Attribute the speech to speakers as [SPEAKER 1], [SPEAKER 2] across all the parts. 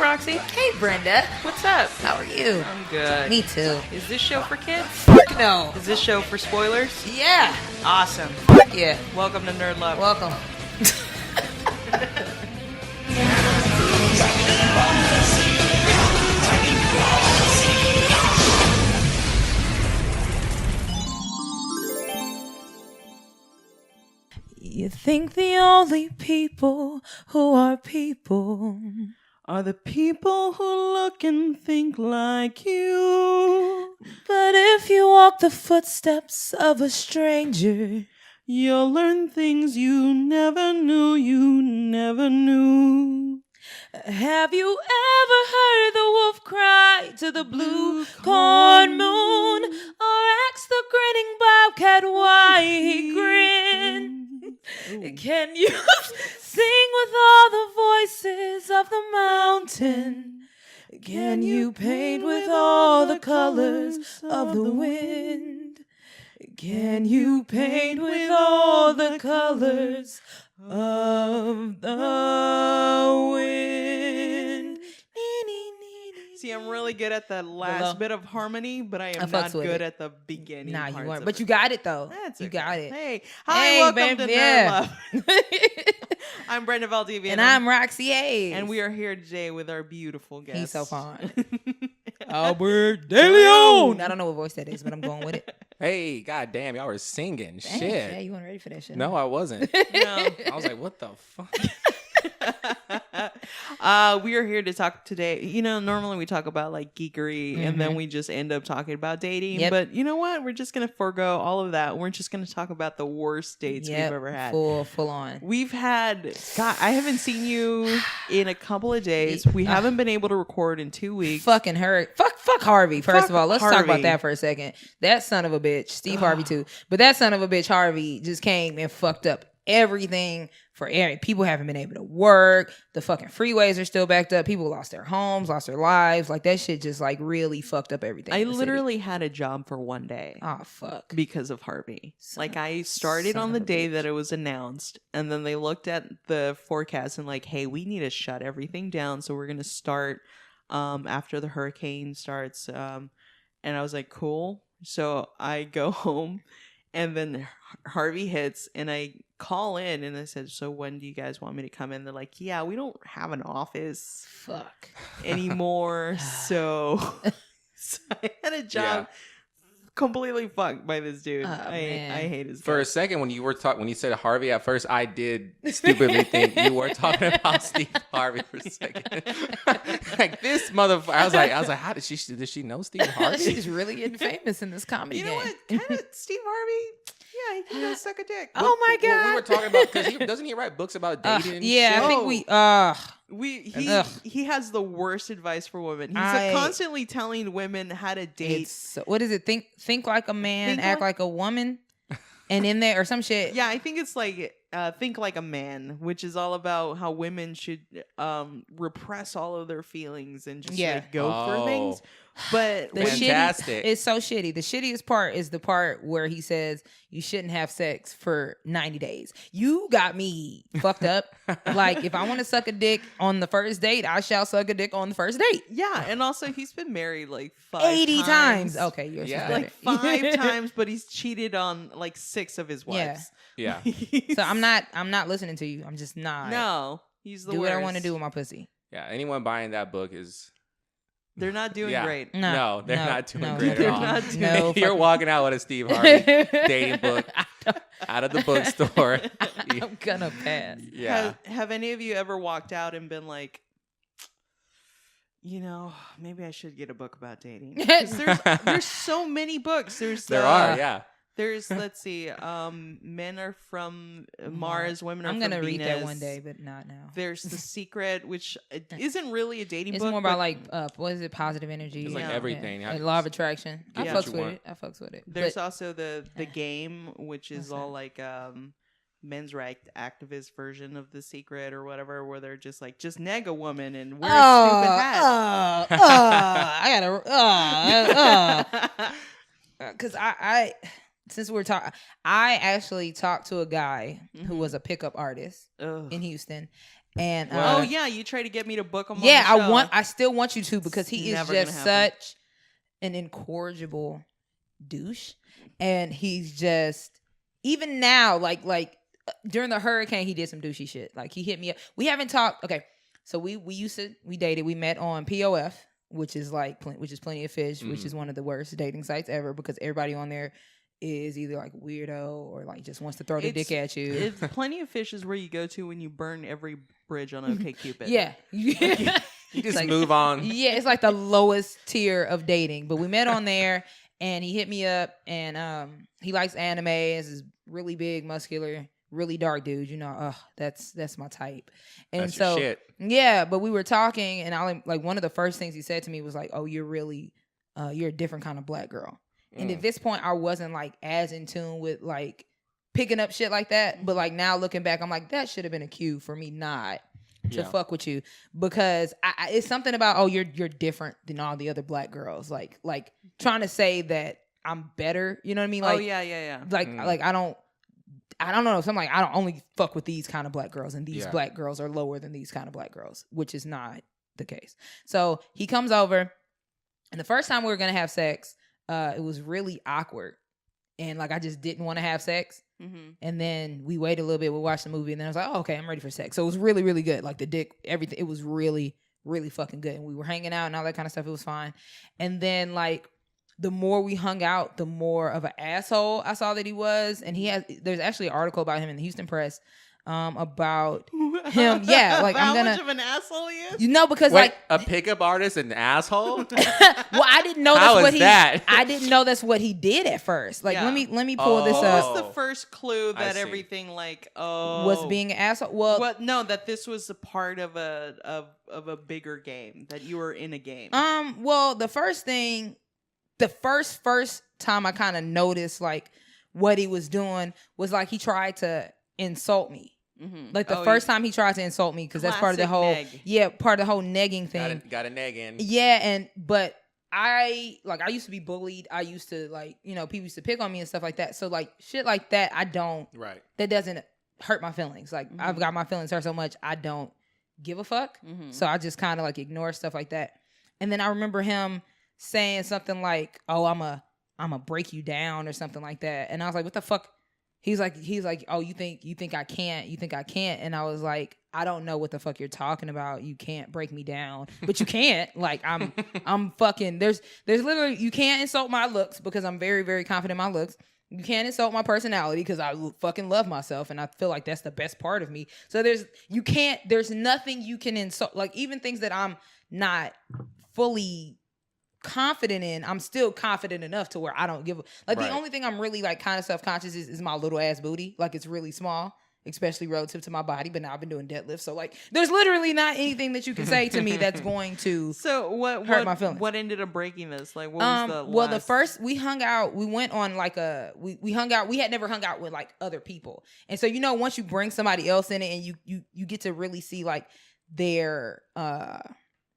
[SPEAKER 1] Roxy.
[SPEAKER 2] Hey, Brenda.
[SPEAKER 1] What's up?
[SPEAKER 2] How are you?
[SPEAKER 1] I'm good.
[SPEAKER 2] Me too.
[SPEAKER 1] Is this show for kids?
[SPEAKER 2] Fuck no.
[SPEAKER 1] Is this show for spoilers?
[SPEAKER 2] Yeah.
[SPEAKER 1] Awesome.
[SPEAKER 2] Yeah.
[SPEAKER 1] Welcome to Nerd Love.
[SPEAKER 2] Welcome. You think the only people who are people
[SPEAKER 1] are the people who look and think like you.
[SPEAKER 2] But if you walk the footsteps of a stranger,
[SPEAKER 1] you'll learn things you never knew.
[SPEAKER 2] Have you ever heard the wolf cry to the blue corn moon? Or asked the grinning bobcat why he grinned? Can you sing with all the voices of the mountain? Can you paint with all the colors of the wind? Can you paint with all the colors of the wind?
[SPEAKER 1] See, I'm really good at the last bit of harmony, but I am not good at the beginning.
[SPEAKER 2] Nah, you weren't. But you got it, though.
[SPEAKER 1] That's
[SPEAKER 2] you
[SPEAKER 1] okay.
[SPEAKER 2] got it.
[SPEAKER 1] Hey, welcome to Nerd Love. I'm Brenda Valdivia.
[SPEAKER 2] And I'm Roxxy Haze.
[SPEAKER 1] And we are here today with our beautiful guest.
[SPEAKER 2] He's so fun. Albert DeLeon. I don't know what voice that is, but I'm going with it.
[SPEAKER 3] Hey, goddamn, y'all were singing.
[SPEAKER 2] Dang,
[SPEAKER 3] shit.
[SPEAKER 2] Yeah, you weren't ready for that shit.
[SPEAKER 3] No, I wasn't.
[SPEAKER 1] No.
[SPEAKER 3] I was like, what the fuck?
[SPEAKER 1] We are here to talk today. You know, normally we talk about like geekery and then we just end up talking about dating.
[SPEAKER 2] Yep.
[SPEAKER 1] But you know what? We're just going to forego all of that. We're just going to talk about the worst dates we've ever had.
[SPEAKER 2] Full on.
[SPEAKER 1] We've had, God, I haven't seen you in a couple of days. We haven't been able to record in 2 weeks.
[SPEAKER 2] Fucking her. Fuck Harvey, first of all. Let's talk
[SPEAKER 1] Harvey.
[SPEAKER 2] about that for a second. That son of a bitch, Steve Harvey too. But that son of a bitch, Harvey, just came and fucked up everything for Aaron. People haven't been able to work. The fucking freeways are still backed up. People lost their homes, lost their lives. Like that shit just like really fucked up everything.
[SPEAKER 1] I literally had a job for one day.
[SPEAKER 2] Oh, fuck.
[SPEAKER 1] Because of Harvey. Like I started on the day that it was announced and then they looked at the forecast and like, hey, we need to shut everything down. So we're going to start after the hurricane starts. And I was like, cool. So I go home and then Harvey hits and I call in and I said, so when do you guys want me to come in? They're like, yeah, we don't have an office anymore. So I had a job completely fucked by this dude. I hate his
[SPEAKER 3] For a second when you were when you said Harvey at first, I did stupidly think you were talking about Steve Harvey for a second. Like this motherfucker. I was like, how did she know Steve Harvey?
[SPEAKER 2] She's really getting famous in this comedy game.
[SPEAKER 1] You know what? Kind of Steve Harvey. Yeah, he does suck a dick.
[SPEAKER 2] Oh my God.
[SPEAKER 3] We were talking about because doesn't he write books about dating? And
[SPEAKER 2] yeah,
[SPEAKER 3] shit?
[SPEAKER 2] I think
[SPEAKER 1] he has the worst advice for women. He's constantly telling women how to date.
[SPEAKER 2] What is it? Think like a man, act like a woman, and in there or some shit.
[SPEAKER 1] Yeah, I think it's like Think Like a Man, which is all about how women should repress all of their feelings and just like go for things. But
[SPEAKER 3] fantastic.
[SPEAKER 2] It's so shitty. The shittiest part is the part where he says you shouldn't have sex for 90 days. You got me fucked up. Like, if I want to suck a dick on the first date, I shall suck a dick on the first date.
[SPEAKER 1] Yeah, and also he's been married like
[SPEAKER 2] 80 times. Okay, you're
[SPEAKER 1] like 5 times, but he's cheated on like 6 of his wives.
[SPEAKER 3] Yeah.
[SPEAKER 2] So I'm not listening to you. I'm just not.
[SPEAKER 1] No, he's the
[SPEAKER 2] do
[SPEAKER 1] worst.
[SPEAKER 2] what I want to do with my pussy.
[SPEAKER 3] Yeah, anyone buying that book is...
[SPEAKER 1] They're not doing great.
[SPEAKER 3] No, they're not doing great
[SPEAKER 1] They're
[SPEAKER 3] at all.
[SPEAKER 1] not doing
[SPEAKER 3] You're walking out with a Steve Harvey dating book out of the bookstore.
[SPEAKER 2] I'm gonna pass.
[SPEAKER 3] Yeah.
[SPEAKER 1] Have any of you ever walked out and been like, you know, maybe I should get a book about dating? 'Cause there's so many books.
[SPEAKER 3] There are, yeah.
[SPEAKER 1] There's, let's see, men are from Mars, women are from Venus.
[SPEAKER 2] I'm gonna read that one day, but not now.
[SPEAKER 1] There's The Secret, which isn't really a dating book.
[SPEAKER 2] It's more about like, what is it, positive energy?
[SPEAKER 3] It's like everything.
[SPEAKER 2] Yeah. Law of attraction. I fucks with it.
[SPEAKER 1] There's also the Game, which is all like men's rights activist version of The Secret or whatever, where they're just like, just neg a woman and wear a stupid hat.
[SPEAKER 2] I gotta, because I since we're talking, I actually talked to a guy who was a pickup artist in Houston, And
[SPEAKER 1] Oh yeah, you try to get me to book him.
[SPEAKER 2] Yeah,
[SPEAKER 1] on the show.
[SPEAKER 2] I still want you to because he
[SPEAKER 1] It's
[SPEAKER 2] is
[SPEAKER 1] never
[SPEAKER 2] just
[SPEAKER 1] gonna happen.
[SPEAKER 2] such an incorrigible douche, and he's just even now like during the hurricane he did some douchey shit. Like he hit me up. We haven't talked. Okay, so we dated. We met on POF, which is Plenty of Fish, which is one of the worst dating sites ever because everybody on there is either like weirdo or like just wants to throw the dick at you.
[SPEAKER 1] It's Plenty of Fish is where you go to when you burn every bridge on OkCupid.
[SPEAKER 2] Yeah.
[SPEAKER 3] You just move on.
[SPEAKER 2] Yeah, it's like the lowest tier of dating. But we met on there and he hit me up and he likes anime. This is really big, muscular, really dark dude. You know, that's my type. And
[SPEAKER 3] That's
[SPEAKER 2] so
[SPEAKER 3] your shit.
[SPEAKER 2] yeah, but we were talking and I like one of the first things he said to me was like, "Oh, you're a different kind of black girl." And at this point, I wasn't like as in tune with like picking up shit like that. But like now looking back, I'm like, that should have been a cue for me not to fuck with you because it's something about you're different than all the other black girls. Like trying to say that I'm better. You know what I mean? Like,
[SPEAKER 1] yeah.
[SPEAKER 2] Like I don't know. So I'm like I don't only fuck with these kind of black girls, and these black girls are lower than these kind of black girls, which is not the case. So he comes over, and the first time we were gonna have sex. It was really awkward. And like, I just didn't want to have sex. Mm-hmm. And then we waited a little bit. We watched the movie and then I was like, oh, okay, I'm ready for sex. So it was really, really good. Like the dick, everything. It was really, really fucking good. And we were hanging out and all that kind of stuff. It was fine. And then like, the more we hung out, the more of an asshole I saw that he was. And there's actually an article about him in the Houston Press about him. Yeah, like
[SPEAKER 1] how much of an asshole he is.
[SPEAKER 2] You know, because
[SPEAKER 3] Wait,
[SPEAKER 2] like
[SPEAKER 3] a pickup artist, an asshole.
[SPEAKER 2] well, I didn't know
[SPEAKER 3] How
[SPEAKER 2] that's what
[SPEAKER 3] is that?
[SPEAKER 2] I didn't know that's what he did at first. Like, let me pull this
[SPEAKER 1] What
[SPEAKER 2] up.
[SPEAKER 1] was the first clue
[SPEAKER 3] I
[SPEAKER 1] that
[SPEAKER 3] see.
[SPEAKER 1] everything
[SPEAKER 2] Was being an asshole? Well,
[SPEAKER 1] no, that this was a part of a bigger game, that you were in a game.
[SPEAKER 2] Well, the first time I kind of noticed like what he was doing was like he tried to insult me. Mm-hmm. Like the first time he tried to insult me because that's part of the whole part of the whole negging thing.
[SPEAKER 3] Got a neg in.
[SPEAKER 2] Yeah, but I used to be bullied. I used to people used to pick on me and stuff like that. So like shit like that, that doesn't hurt my feelings. Like I've got my feelings hurt so much, I don't give a fuck. Mm-hmm. So I just kind of like ignore stuff like that. And then I remember him saying something like, "Oh, I'm a break you down" or something like that. And I was like, "What the fuck?" He's like, "Oh, you think I can't? You think I can't?" And I was like, "I don't know what the fuck you're talking about. You can't break me down, but you can't. Like I'm fucking. There's literally you can't insult my looks because I'm very, very confident in my looks. You can't insult my personality because I fucking love myself and I feel like that's the best part of me. So there's nothing you can insult. Like even things that I'm not fully confident in, I'm still confident enough to where I don't give a like the only thing I'm really like kind of self-conscious is my little ass booty. Like it's really small, especially relative to my body, but now I've been doing deadlifts, so like there's literally not anything that you can say to me that's going to hurt my feelings.
[SPEAKER 1] What ended up breaking this? Like what was the
[SPEAKER 2] well the first we hung out, we went on like we hung out, we had never hung out with like other people, and so once you bring somebody else in it and you get to really see like their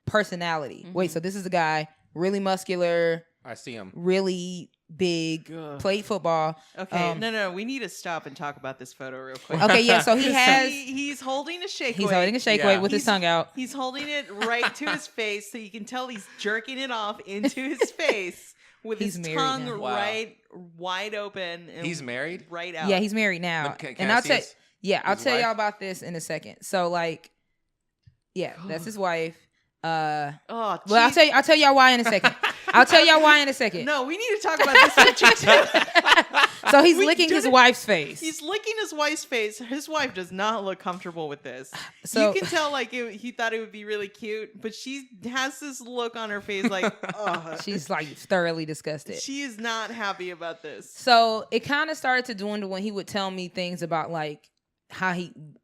[SPEAKER 2] personality. Mm-hmm. Wait, so this is a guy, really muscular.
[SPEAKER 3] I see him.
[SPEAKER 2] Really big. Played football.
[SPEAKER 1] Okay, no, we need to stop and talk about this photo real quick.
[SPEAKER 2] Okay, yeah. So
[SPEAKER 1] he's holding a shake weight.
[SPEAKER 2] He's holding a shake weight with his tongue out.
[SPEAKER 1] He's holding it right to his face, so you can tell he's jerking it off into his face with his tongue right wide open. And
[SPEAKER 3] he's married.
[SPEAKER 1] Right out.
[SPEAKER 2] Yeah, he's married now.
[SPEAKER 3] And I'll tell
[SPEAKER 2] y'all about this in a second. So like, yeah, that's his wife. Well, I'll tell y'all why in a second. I'll tell y'all why in a second.
[SPEAKER 1] No, we need to talk about this picture too.
[SPEAKER 2] So he's licking his wife's face.
[SPEAKER 1] He's licking his wife's face. His wife does not look comfortable with this. So you can tell like he thought it would be really cute, but she has this look on her face like,
[SPEAKER 2] she's like thoroughly disgusted.
[SPEAKER 1] She is not happy about this.
[SPEAKER 2] So it kind of started to dwindle when he would tell me things about like how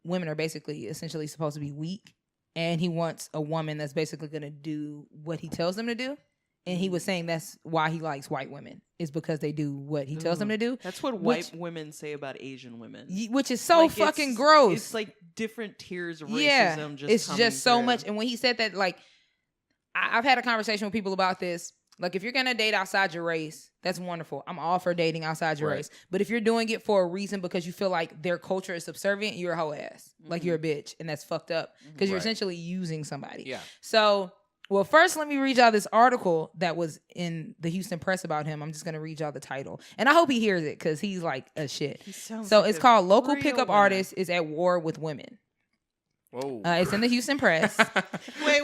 [SPEAKER 2] women are basically essentially supposed to be weak. And he wants a woman that's basically going to do what he tells them to do. And he was saying that's why he likes white women, is because they do what he tells them to do.
[SPEAKER 1] That's what white women say about Asian women.
[SPEAKER 2] Which is so like fucking gross.
[SPEAKER 1] It's like different tiers of racism.
[SPEAKER 2] Yeah, it's just so
[SPEAKER 1] through.
[SPEAKER 2] much. And when he said that, like, I've had a conversation with people about this. Like, if you're going to date outside your race, that's wonderful. I'm all for dating outside your
[SPEAKER 3] Right.
[SPEAKER 2] race. But if you're doing it for a reason because you feel like their culture is subservient, you're a hoe ass. Like, you're a bitch. And that's fucked up because you're
[SPEAKER 3] Right.
[SPEAKER 2] essentially using somebody.
[SPEAKER 3] Yeah.
[SPEAKER 2] So, well, first, let me read y'all this article that was in the Houston Press about him. I'm just going to read y'all the title. And I hope he hears it because he's like a shit. So, it's called Local Pickup Artist is at War with Women.
[SPEAKER 3] Whoa.
[SPEAKER 2] It's in the Houston Press.
[SPEAKER 1] Wait.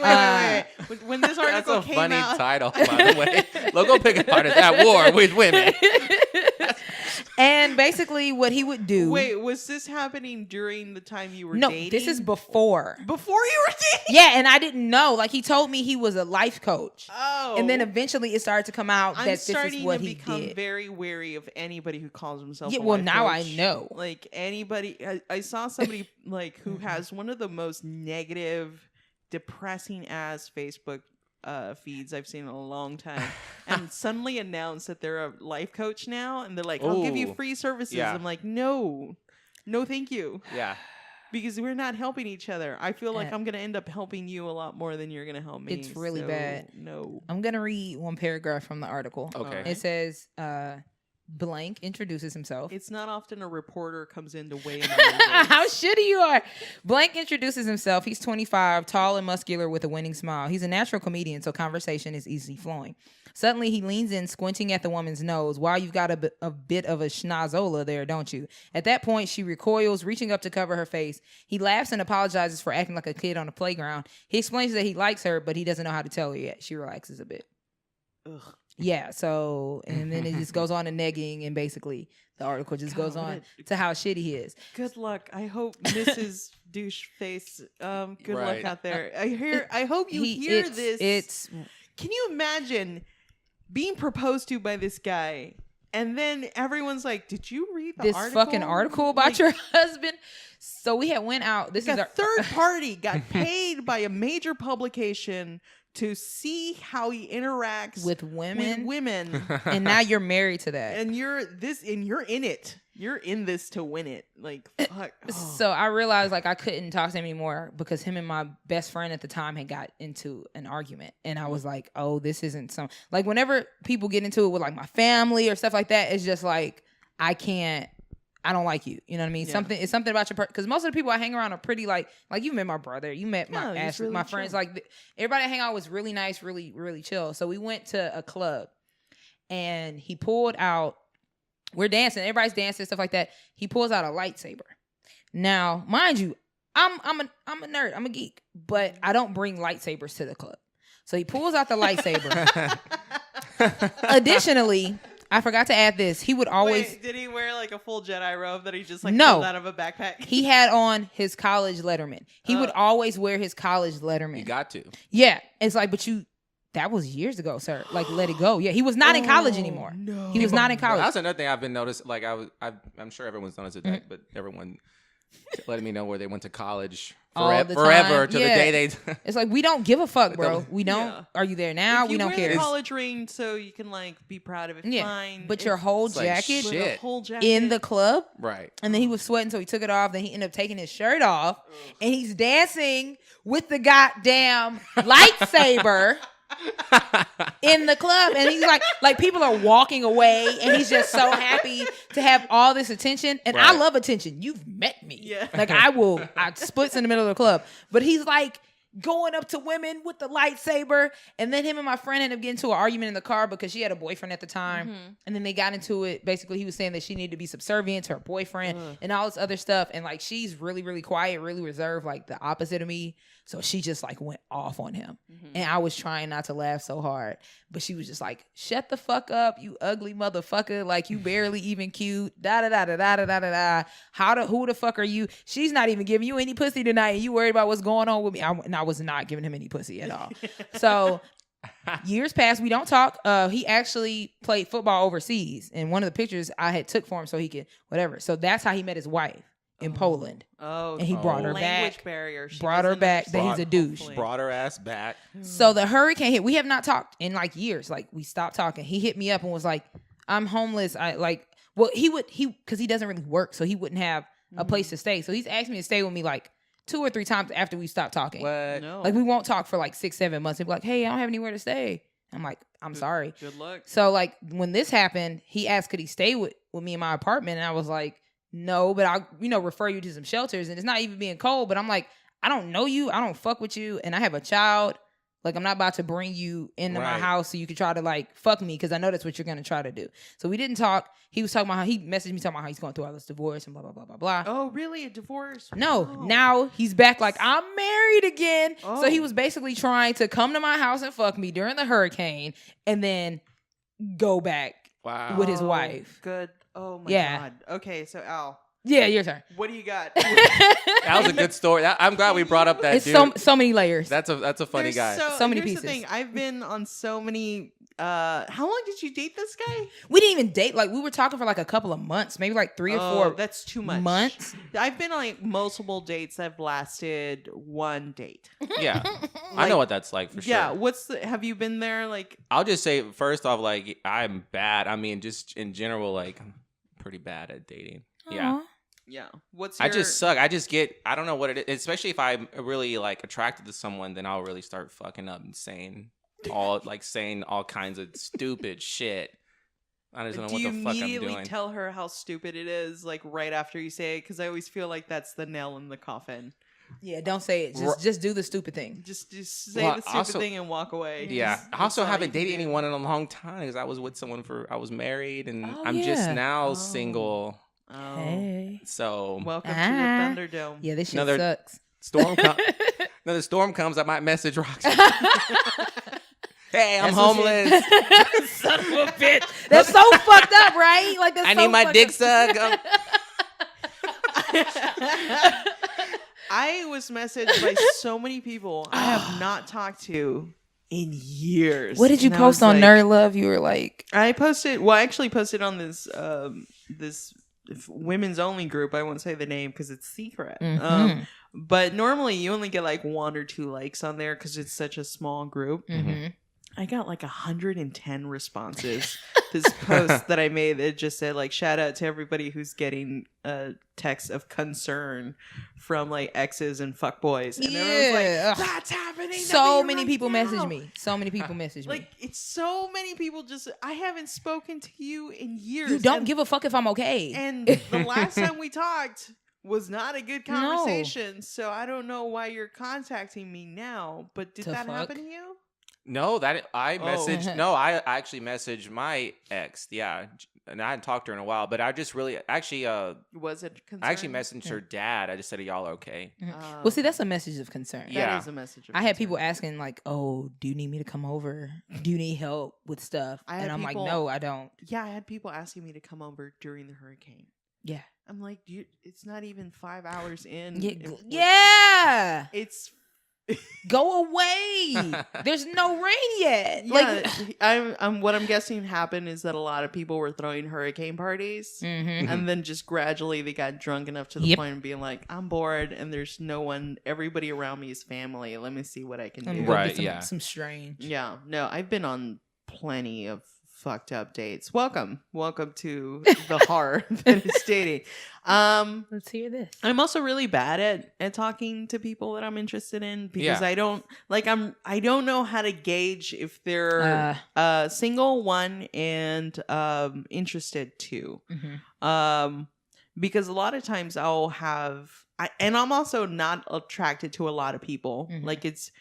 [SPEAKER 1] When this article
[SPEAKER 3] That's a
[SPEAKER 1] came
[SPEAKER 3] funny
[SPEAKER 1] out,
[SPEAKER 3] title, by the way. Local pickup artist at war with women.
[SPEAKER 2] And basically what he would do.
[SPEAKER 1] Wait, was this happening during the time you were
[SPEAKER 2] No,
[SPEAKER 1] dating?
[SPEAKER 2] this is before.
[SPEAKER 1] Before you were dating?
[SPEAKER 2] Yeah, and I didn't know. Like, he told me he was a life coach.
[SPEAKER 1] Oh.
[SPEAKER 2] And then eventually it started to come out
[SPEAKER 1] I'm
[SPEAKER 2] that this is
[SPEAKER 1] starting
[SPEAKER 2] what
[SPEAKER 1] to
[SPEAKER 2] he
[SPEAKER 1] become
[SPEAKER 2] did.
[SPEAKER 1] very wary of anybody who calls himself
[SPEAKER 2] Yeah,
[SPEAKER 1] a
[SPEAKER 2] well,
[SPEAKER 1] life
[SPEAKER 2] now I
[SPEAKER 1] coach.
[SPEAKER 2] know.
[SPEAKER 1] Like, anybody... I saw somebody, like, who has one of the most negative, depressing-ass Facebook feeds I've seen in a long time, and suddenly announced that they're a life coach now, and they're like, I'll give you
[SPEAKER 3] Ooh.
[SPEAKER 1] free services.
[SPEAKER 3] Yeah.
[SPEAKER 1] I'm like, no, thank you.
[SPEAKER 3] Yeah.
[SPEAKER 1] Because we're not helping each other. I feel like I'm going to end up helping you a lot more than you're going to help me.
[SPEAKER 2] It's really
[SPEAKER 1] so,
[SPEAKER 2] bad.
[SPEAKER 1] No.
[SPEAKER 2] I'm going to read one paragraph from the article.
[SPEAKER 3] Okay.
[SPEAKER 2] It says, blank introduces himself.
[SPEAKER 1] It's not often a reporter comes in to weigh in on
[SPEAKER 2] How shitty you are. Blank introduces himself. He's 25, tall and muscular with a winning smile. He's a natural comedian, so conversation is easily flowing. Suddenly, he leans in, squinting at the woman's nose. Wow, you've got a bit of a schnozola there, don't you? At that point, she recoils, reaching up to cover her face. He laughs and apologizes for acting like a kid on a playground. He explains that he likes her, but he doesn't know how to tell her yet. She relaxes a bit.
[SPEAKER 1] Ugh.
[SPEAKER 2] Yeah, so, and then it just goes on to negging, and basically the article just goes on to how shitty he is.
[SPEAKER 1] Good luck. I hope Mrs. Doucheface. Good luck
[SPEAKER 3] Right.
[SPEAKER 1] out there. I hope you hear this.
[SPEAKER 2] It's
[SPEAKER 1] Can you imagine being proposed to by this guy, and then everyone's like, "Did you read the
[SPEAKER 2] this
[SPEAKER 1] article?
[SPEAKER 2] fucking article about
[SPEAKER 1] Like,
[SPEAKER 2] your husband. So we had went out. This is
[SPEAKER 1] a
[SPEAKER 2] our
[SPEAKER 1] third party got paid by a major publication to see how he interacts
[SPEAKER 2] with women,
[SPEAKER 1] and
[SPEAKER 2] and now you're married to that.
[SPEAKER 1] and you're in it. You're in this to win it. Like, fuck. Oh.
[SPEAKER 2] So I realized like I couldn't talk to him anymore because him and my best friend at the time had got into an argument, and I was like, oh, this isn't some like whenever people get into it with like my family or stuff like that, it's just like I don't like you. You know what I mean?
[SPEAKER 1] Yeah.
[SPEAKER 2] It's something about your because most of the people I hang around are pretty like you met my brother, you met my
[SPEAKER 1] he's really
[SPEAKER 2] my
[SPEAKER 1] chill.
[SPEAKER 2] friends. Like everybody I hang out was really nice, really really chill. So we went to a club, and he pulled out. We're dancing, everybody's dancing, stuff like that. He pulls out a lightsaber. Now, mind you, I'm a nerd, I'm a geek, but I don't bring lightsabers to the club. So he pulls out the lightsaber. Additionally, I forgot to add this. He would always.
[SPEAKER 1] Wait, did he wear like a full Jedi robe that he just like
[SPEAKER 2] No.
[SPEAKER 1] pulled out of a backpack?
[SPEAKER 2] He had on his college Letterman. He would always wear his college Letterman.
[SPEAKER 3] You got to.
[SPEAKER 2] Yeah, it's like, but that was years ago, sir. Like, let it go. Yeah, he was not in college anymore.
[SPEAKER 1] No.
[SPEAKER 2] He was not in college.
[SPEAKER 3] That's another thing I've been noticed. Like I'm sure everyone's noticed that,
[SPEAKER 2] Mm-hmm.
[SPEAKER 3] but everyone letting me know where they went to college
[SPEAKER 2] All the
[SPEAKER 3] forever
[SPEAKER 2] time.
[SPEAKER 3] to
[SPEAKER 2] Yeah.
[SPEAKER 3] the day they.
[SPEAKER 2] It's like, we don't give a fuck, bro. We don't.
[SPEAKER 1] Yeah.
[SPEAKER 2] Are you there now?
[SPEAKER 1] If
[SPEAKER 2] We
[SPEAKER 1] you
[SPEAKER 2] don't
[SPEAKER 1] wear
[SPEAKER 2] care.
[SPEAKER 1] the college ring so you can like be proud of it.
[SPEAKER 2] Yeah,
[SPEAKER 1] Fine.
[SPEAKER 2] but your whole
[SPEAKER 3] It's like
[SPEAKER 2] jacket
[SPEAKER 1] But
[SPEAKER 3] shit.
[SPEAKER 1] a whole jacket
[SPEAKER 2] in the club,
[SPEAKER 3] Right.
[SPEAKER 2] and then he was sweating, so he took it off. Then he ended up taking his shirt off, and he's dancing with the goddamn lightsaber in the club, and he's like people are walking away, and he's just so happy to have all this attention. And I
[SPEAKER 3] Right.
[SPEAKER 2] love attention. You've met me,
[SPEAKER 1] Yeah.
[SPEAKER 2] Like I splits in the middle of the club, but he's like going up to women with the lightsaber, and then him and my friend ended up getting into an argument in the car because she had a boyfriend at the time, and then they got into it. Basically, he was saying that she needed to be subservient to her boyfriend and all this other stuff, and like she's really, really quiet, really reserved, like the opposite of me. So she just like went off on him, and I was trying not to laugh so hard, but she was just like, "Shut the fuck up, you ugly motherfucker! Like you barely even cute." Da da da da da da da da. Who the fuck are you? She's not even giving you any pussy tonight, and you worried about what's going on with me. And I was not giving him any pussy at all. So years passed, we don't talk. He actually played football overseas, and one of the pictures I had took for him so he could whatever. So that's how he met his wife in Poland.
[SPEAKER 1] Oh,
[SPEAKER 2] And he brought her
[SPEAKER 1] language
[SPEAKER 2] back.
[SPEAKER 1] barrier. She
[SPEAKER 2] Brought her
[SPEAKER 1] doesn't
[SPEAKER 2] back that he's a
[SPEAKER 1] understand.
[SPEAKER 2] douche.
[SPEAKER 1] Hopefully.
[SPEAKER 3] Brought her ass back.
[SPEAKER 2] So the hurricane hit. We have not talked in like years. Like we stopped talking. He hit me up and was like, "I'm homeless." Because he doesn't really work, so he wouldn't have a place to stay. So he's asked me to stay with me like 2 or 3 times after we stopped talking.
[SPEAKER 3] What?
[SPEAKER 1] No.
[SPEAKER 2] Like we won't talk for like 6-7 months. He'd be like, "Hey, I don't have anywhere to stay." I'm like, I'm sorry.
[SPEAKER 1] Good luck.
[SPEAKER 2] So like when this happened, he asked could he stay with me in my apartment, and I was like, no, but I'll refer you to some shelters, and it's not even being cold, but I'm like, I don't know you, I don't fuck with you, and I have a child. Like, I'm not about to bring you into my house so you can try to, like, fuck me, because I know that's what you're going to try to do. So we didn't talk. He was talking about how he messaged me talking about how he's going through all this divorce and blah, blah, blah, blah, blah.
[SPEAKER 1] Oh, really? A divorce?
[SPEAKER 2] No.
[SPEAKER 1] Oh.
[SPEAKER 2] Now he's back like, I'm married again.
[SPEAKER 1] Oh.
[SPEAKER 2] So he was basically trying to come to my house and fuck me during the hurricane and then go back with his wife.
[SPEAKER 1] Good. Oh, my God. Okay, so Al.
[SPEAKER 2] Yeah, your turn.
[SPEAKER 1] What do you got?
[SPEAKER 3] That was a good story. I'm glad we brought up that
[SPEAKER 2] it's
[SPEAKER 3] dude.
[SPEAKER 2] so many layers.
[SPEAKER 3] That's a funny guy.
[SPEAKER 2] So many
[SPEAKER 1] here's
[SPEAKER 2] pieces.
[SPEAKER 1] The thing. I've been on so many. How long did you date this guy?
[SPEAKER 2] We didn't even date. Like, we were talking for like a couple of months, maybe like 3 or 4.
[SPEAKER 1] That's too much.
[SPEAKER 2] Months.
[SPEAKER 1] I've been on like multiple dates that have lasted one date.
[SPEAKER 3] Yeah, I know what that's like for sure.
[SPEAKER 1] Yeah. Have you been there? Like,
[SPEAKER 3] I'll just say first off, like, I'm bad. I mean, just in general, like, I'm pretty bad at dating. Yeah.
[SPEAKER 1] yeah.
[SPEAKER 3] I just suck. I don't know what it is. Especially if I'm really like attracted to someone, then I'll really start fucking up and saying all kinds of stupid shit. I just don't know what the fuck I'm doing.
[SPEAKER 1] Do you immediately tell her how stupid it is, like right after you say it? Because I always feel like that's the nail in the coffin.
[SPEAKER 2] Yeah, don't say it. Just do the stupid thing.
[SPEAKER 1] Just say the stupid thing and walk away.
[SPEAKER 3] Yeah. I also haven't dated anyone in a long time because I was with someone I was married and I'm just now single.
[SPEAKER 1] Oh.
[SPEAKER 2] Hey.
[SPEAKER 3] So
[SPEAKER 1] welcome to the Thunderdome.
[SPEAKER 2] Yeah, this shit sucks.
[SPEAKER 3] Another storm comes, I might message Roxxy. Hey, I'm homeless.
[SPEAKER 2] Son of a bitch. That's so fucked up, right? Like that's
[SPEAKER 3] I need my dick sucked.
[SPEAKER 1] I was messaged by so many people I have not talked to in years.
[SPEAKER 2] What did you post on Nerd Love? You were like,
[SPEAKER 1] I actually posted on this this women's only group. I won't say the name because it's secret.
[SPEAKER 2] Mm-hmm.
[SPEAKER 1] But normally you only get like 1 or 2 likes on there because it's such a small group.
[SPEAKER 2] Mm-hmm.
[SPEAKER 1] I got like 110 responses this post that I made that just said like, shout out to everybody who's getting texts of concern from like exes and fuckboys. And everyone's like, that's happening.
[SPEAKER 2] So many people
[SPEAKER 1] now.
[SPEAKER 2] message me. So many people message me.
[SPEAKER 1] Like, it's so many people just, I haven't spoken to you in years.
[SPEAKER 2] You don't give a fuck if I'm okay.
[SPEAKER 1] And the last time we talked was not a good conversation. No. So I don't know why you're contacting me now, but did that happen to you?
[SPEAKER 3] No, I messaged. No, I actually messaged my ex. Yeah, and I hadn't talked to her in a while. But I just really actually
[SPEAKER 1] was it concern?
[SPEAKER 3] I actually messaged her dad. I just said, "Are y'all okay?"
[SPEAKER 2] Well, see, that's a message of concern.
[SPEAKER 1] That is a message.
[SPEAKER 2] I had people asking like, "Oh, do you need me to come over? Do you need help with stuff?" And I'm like, "No, I don't."
[SPEAKER 1] Yeah, I had people asking me to come over during the hurricane.
[SPEAKER 2] Yeah,
[SPEAKER 1] I'm like, it's not even 5 hours in.
[SPEAKER 2] Yeah,
[SPEAKER 1] it's.
[SPEAKER 2] Go away. There's no rain yet.
[SPEAKER 1] Yeah, like what I'm guessing happened is that a lot of people were throwing hurricane parties, and then just gradually they got drunk enough to the point of being like, I'm bored and there's no one, everybody around me is family. Let me see what I can do.
[SPEAKER 3] Right,
[SPEAKER 2] some strange.
[SPEAKER 1] Yeah, no, I've been on plenty of fucked up dates. Welcome to the horror that is dating.
[SPEAKER 2] Let's hear this.
[SPEAKER 1] I'm also really bad at talking to people that I'm interested in because I don't know how to gauge if they're single, one, and interested, two. Because a lot of times I'll have and I'm also not attracted to a lot of people. Like it's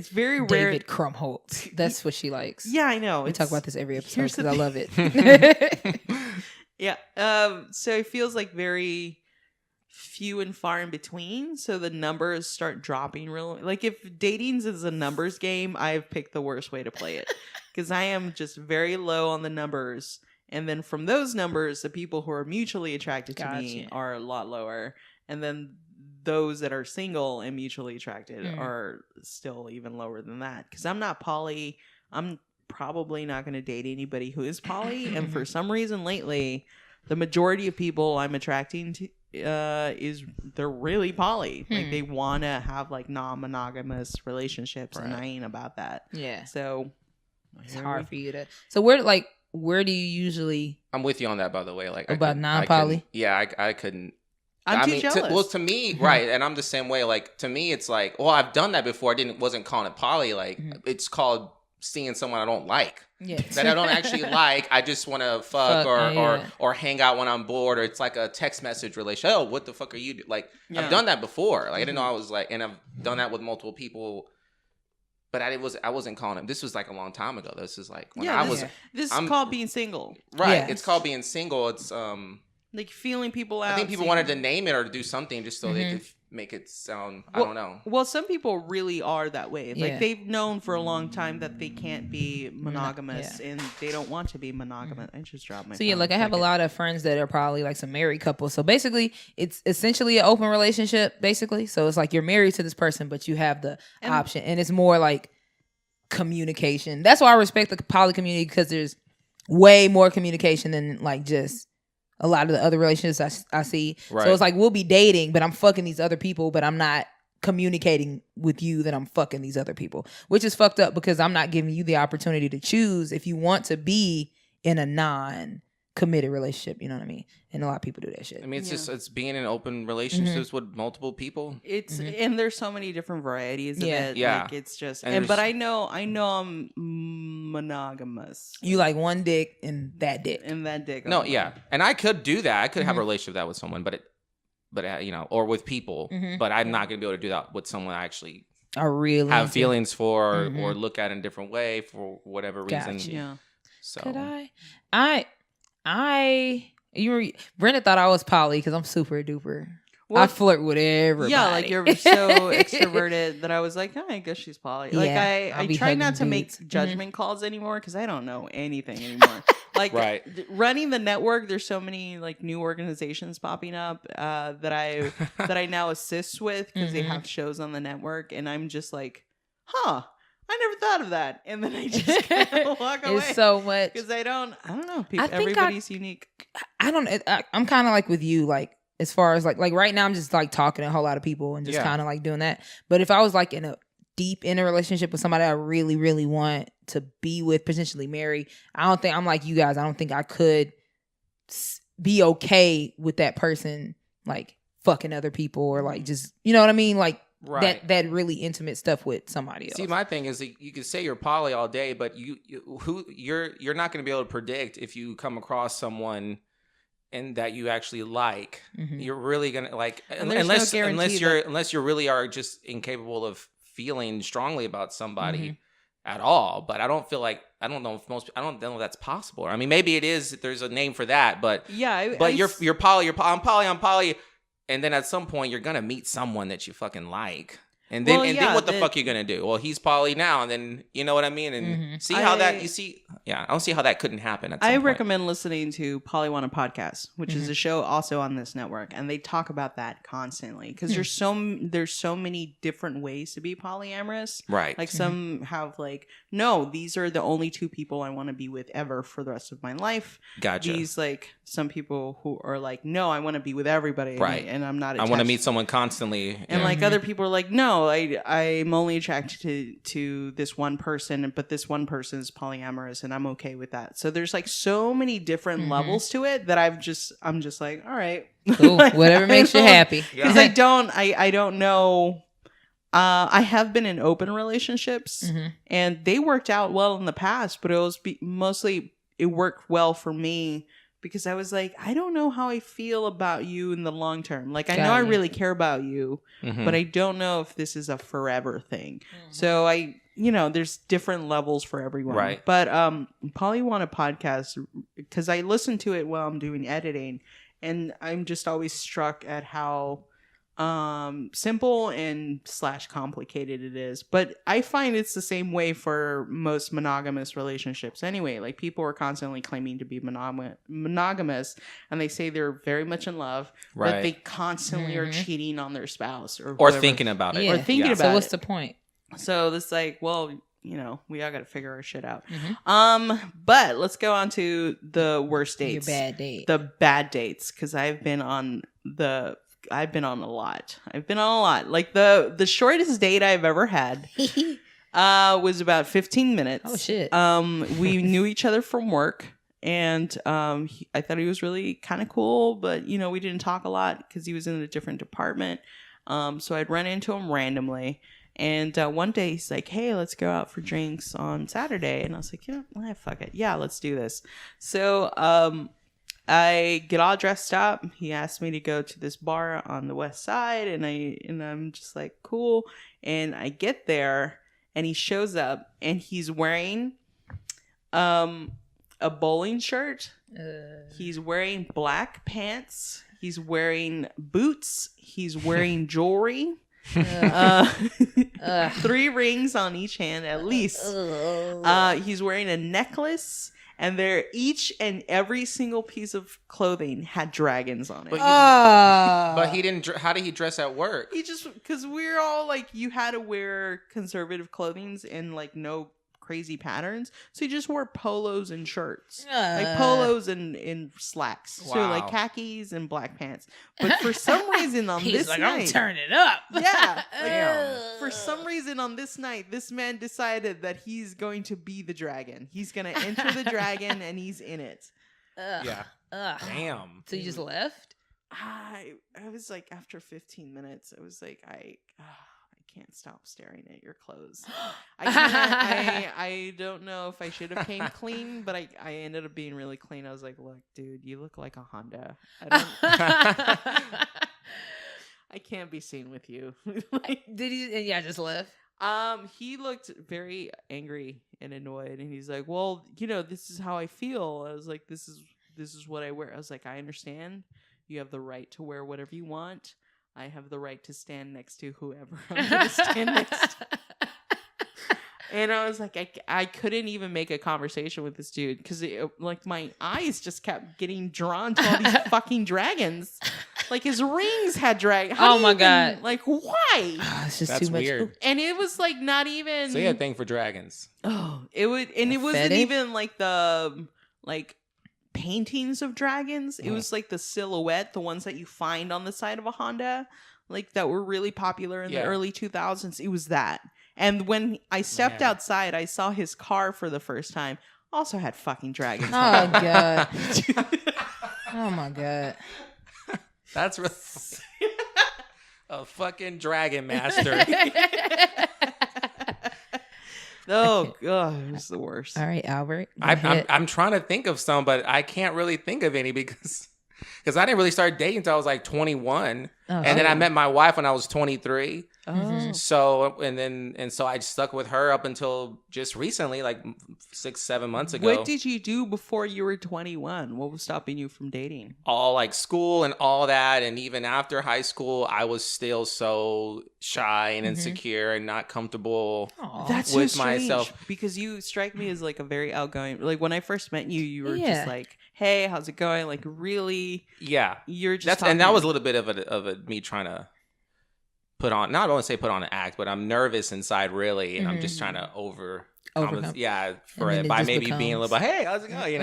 [SPEAKER 1] very rare.
[SPEAKER 2] David Krumholtz. That's what she likes.
[SPEAKER 1] Yeah, I know.
[SPEAKER 2] We talk about this every episode because I love it.
[SPEAKER 1] Yeah. So it feels like very few and far in between. So the numbers start dropping real. Like if dating is a numbers game, I've picked the worst way to play it because I am just very low on the numbers. And then from those numbers, the people who are mutually attracted to me are a lot lower. And then those that are single and mutually attracted are still even lower than that. Because I'm not poly. I'm probably not going to date anybody who is poly. And for some reason lately, the majority of people I'm attracting to they're really poly. Like they want to have like non-monogamous relationships. And I ain't about that.
[SPEAKER 2] Yeah.
[SPEAKER 1] So
[SPEAKER 2] it's hard for you to. So where do you usually?
[SPEAKER 3] I'm with you on that, by the way. Like
[SPEAKER 2] about non-poly.
[SPEAKER 3] I couldn't.
[SPEAKER 1] I'm too jealous.
[SPEAKER 3] To me, right, and I'm the same way. Like to me, it's like, well, I've done that before. I wasn't calling it poly. Like it's called seeing someone I don't like.
[SPEAKER 2] Yeah.
[SPEAKER 3] That I don't actually like. I just want to fuck or hang out when I'm bored, or it's like a text message relationship. Oh, what the fuck are you like? I've done that before. Like I didn't know I was like, and I've done that with multiple people. But I wasn't calling him. This was like a long time ago. This is like when I was.
[SPEAKER 1] This is called being single.
[SPEAKER 3] Right.
[SPEAKER 2] Yeah.
[SPEAKER 3] It's called being single. It's
[SPEAKER 1] like feeling people out.
[SPEAKER 3] I think people wanted to name it or do something just so they could make it sound. I don't know.
[SPEAKER 1] Well, some people really are that way. Like they've known for a long time that they can't be monogamous and they don't want to be monogamous. I just dropped my.
[SPEAKER 2] So like I have a lot of friends that are probably like some married couples. So basically, it's essentially an open relationship. Basically, so it's like you're married to this person, but you have the option, and it's more like communication. That's why I respect the poly community, because there's way more communication than like just a lot of the other relationships I see. Right. So it's like we'll be dating, but I'm fucking these other people, but I'm not communicating with you that I'm fucking these other people, which is fucked up because I'm not giving you the opportunity to choose if you want to be in a non-committed relationship. You know what I mean? And a lot of people do that shit.
[SPEAKER 3] I mean, it's just it's being in open relationships with multiple people.
[SPEAKER 1] It's and there's so many different varieties of it.
[SPEAKER 3] Yeah,
[SPEAKER 1] like it's just. But I know I'm monogamous.
[SPEAKER 2] You like one dick and that dick
[SPEAKER 1] and that dick.
[SPEAKER 3] No, yeah, and I could do that. I could have a relationship that with someone, but you know, or with people. But I'm not gonna be able to do that with someone I actually
[SPEAKER 2] really
[SPEAKER 3] have feelings for or look at in a different way for whatever reason.
[SPEAKER 2] Gotcha.
[SPEAKER 1] Yeah.
[SPEAKER 2] So could Brenda thought I was poly because I'm super duper. Well, I flirt with everybody.
[SPEAKER 1] Yeah, like you're so extroverted that I was like, oh, I guess she's poly. Like I try not to make judgment calls anymore because I don't know anything anymore. Like running the network, there's so many like new organizations popping up that I now assist with because they have shows on the network, and I'm just like, huh. I never thought of that, and then I just kind of walk away.
[SPEAKER 2] It's so much
[SPEAKER 1] because I don't know. People, everybody's unique.
[SPEAKER 2] I'm kind of like with you, like as far as like right now, I'm just like talking to a whole lot of people and just kind of like doing that. But if I was like in a relationship with somebody I really, really want to be with, potentially marry, I'm like you guys. I don't think I could be okay with that person like fucking other people or like just you know what I mean, like. Right. That really intimate stuff with somebody else.
[SPEAKER 3] See, my thing is that you can say you're poly all day, but you're not going to be able to predict if you come across someone and that you actually like. You're really going to like unless you really are just incapable of feeling strongly about somebody at all. But I don't know if that's possible. I mean, maybe it is. There's a name for that, but you're poly. I'm poly. And then at some point, you're going to meet someone that you fucking like. And then what the fuck you going to do? Well, he's poly now. And then, you know what I mean? And I don't see how that couldn't happen at some point.
[SPEAKER 1] recommend listening to Polywana Podcast, which is a show also on this network. And they talk about that constantly. Because there's so many different ways to be polyamorous.
[SPEAKER 3] Right.
[SPEAKER 1] Like some have like, no, these are the only two people I want to be with ever for the rest of my life. Gotcha. These like some people who are like, no, I want to be with everybody.
[SPEAKER 3] Right.
[SPEAKER 1] And I'm not attached.
[SPEAKER 3] I want to meet someone constantly.
[SPEAKER 1] And like other people are like, no, I'm only attracted to this one person, but this one person is polyamorous and I'm okay with that. So there's like so many different levels to it that I'm just like, all right.
[SPEAKER 2] Cool.
[SPEAKER 1] Like,
[SPEAKER 2] whatever makes you happy.
[SPEAKER 1] Because I don't know. I have been in open relationships and they worked out well in the past, but it was mostly it worked well for me because I was like, I don't know how I feel about you in the long term. Like, I know I really care about you, but I don't know if this is a forever thing. So there's different levels for everyone. Right. But Polywana Podcast, because I listen to it while I'm doing editing, and I'm just always struck at how simple and / complicated it is. But I find it's the same way for most monogamous relationships anyway. Like, people are constantly claiming to be monogamous and they say they're very much in love, but they constantly are cheating on their spouse or
[SPEAKER 3] thinking about it.
[SPEAKER 2] Yeah.
[SPEAKER 1] Or thinking about it.
[SPEAKER 2] So what's the point?
[SPEAKER 1] So it's like, well, we all got to figure our shit out. But let's go on to the worst dates.
[SPEAKER 2] Your bad date.
[SPEAKER 1] The bad dates, because I've been on a lot. Like the shortest date I've ever had was about 15 minutes.
[SPEAKER 2] Oh shit.
[SPEAKER 1] We knew each other from work, and I thought he was really kind of cool, but we didn't talk a lot because he was in a different department. So I'd run into him randomly, And one day he's like, hey, let's go out for drinks on Saturday. And I was like, fuck it. Yeah, let's do this. So I get all dressed up. He asked me to go to this bar on the west side. And I'm just like, cool. And I get there and he shows up and he's wearing a bowling shirt. He's wearing black pants. He's wearing boots. He's wearing jewelry. 3 rings on each hand at least. He's wearing a necklace, and each and every single piece of clothing had dragons on it.
[SPEAKER 3] But he didn't. How did he dress at work?
[SPEAKER 1] He just, because we're all like, you had to wear conservative clothings and like no crazy patterns, so he just wore polos and shirts, like polos and slacks.
[SPEAKER 3] Wow.
[SPEAKER 1] So like khakis and black pants. But for some reason on this
[SPEAKER 2] like,
[SPEAKER 1] night,
[SPEAKER 2] I'm turning up.
[SPEAKER 1] Yeah,
[SPEAKER 3] Damn.
[SPEAKER 1] for some reason on this night, this man decided that he's going to be the dragon. He's gonna enter the dragon, and he's in it.
[SPEAKER 3] Yeah. Damn.
[SPEAKER 2] So you just left?
[SPEAKER 1] I was like, after 15 minutes, I was like, I can't stop staring at your clothes. I don't know if I should have came clean, but I ended up being really clean. I was like, look, dude, you look like a Honda. I can't be seen with you.
[SPEAKER 2] Did he? Yeah, just left.
[SPEAKER 1] He looked very angry and annoyed, and he's like, well, this is how I feel. I was like, this is what I wear. I was like, I understand. You have the right to wear whatever you want. I have the right to stand next to whoever I'm going to stand next to. And I was like, I couldn't even make a conversation with this dude because like my eyes just kept getting drawn to all these fucking dragons. Like his rings had dragons.
[SPEAKER 2] Oh my God.
[SPEAKER 1] Like why?
[SPEAKER 2] It's just
[SPEAKER 3] That's
[SPEAKER 2] too much.
[SPEAKER 3] weird.
[SPEAKER 1] And it was like not even.
[SPEAKER 3] So you had a thing for dragons.
[SPEAKER 1] Oh, it would, and it wasn't
[SPEAKER 2] fetish?
[SPEAKER 1] even like the paintings of dragons. It was like the silhouette, the ones that you find on the side of a Honda, like that were really popular in the early 2000s. It was that. And when I stepped outside, I saw his car for the first time. Also had fucking dragons.
[SPEAKER 2] Oh God. Oh my God.
[SPEAKER 3] That's really a fucking dragon master.
[SPEAKER 1] Oh God, it was the worst.
[SPEAKER 2] All right, Albert.
[SPEAKER 3] I'm trying to think of some, but I can't really think of any because I didn't really start dating until I was like 21, and then I met my wife when I was 23.
[SPEAKER 1] Oh.
[SPEAKER 3] So I stuck with her up until just recently, like 6-7 months ago.
[SPEAKER 1] What did you do before you were 21? What was stopping you from dating?
[SPEAKER 3] All like school and all that, and even after high school, I was still so shy and insecure and not comfortable.
[SPEAKER 1] That's
[SPEAKER 3] with
[SPEAKER 1] so strange,
[SPEAKER 3] myself.
[SPEAKER 1] because you strike me as like a very outgoing. Like when I first met you, you were just like, "Hey, how's it going?" Like really, you're just.
[SPEAKER 3] And that was a little bit of me trying to put on. Not I want to say put on an act, but I'm nervous inside, really, and I'm just trying to overcome. For it by maybe being a little bit, hey, how's it going?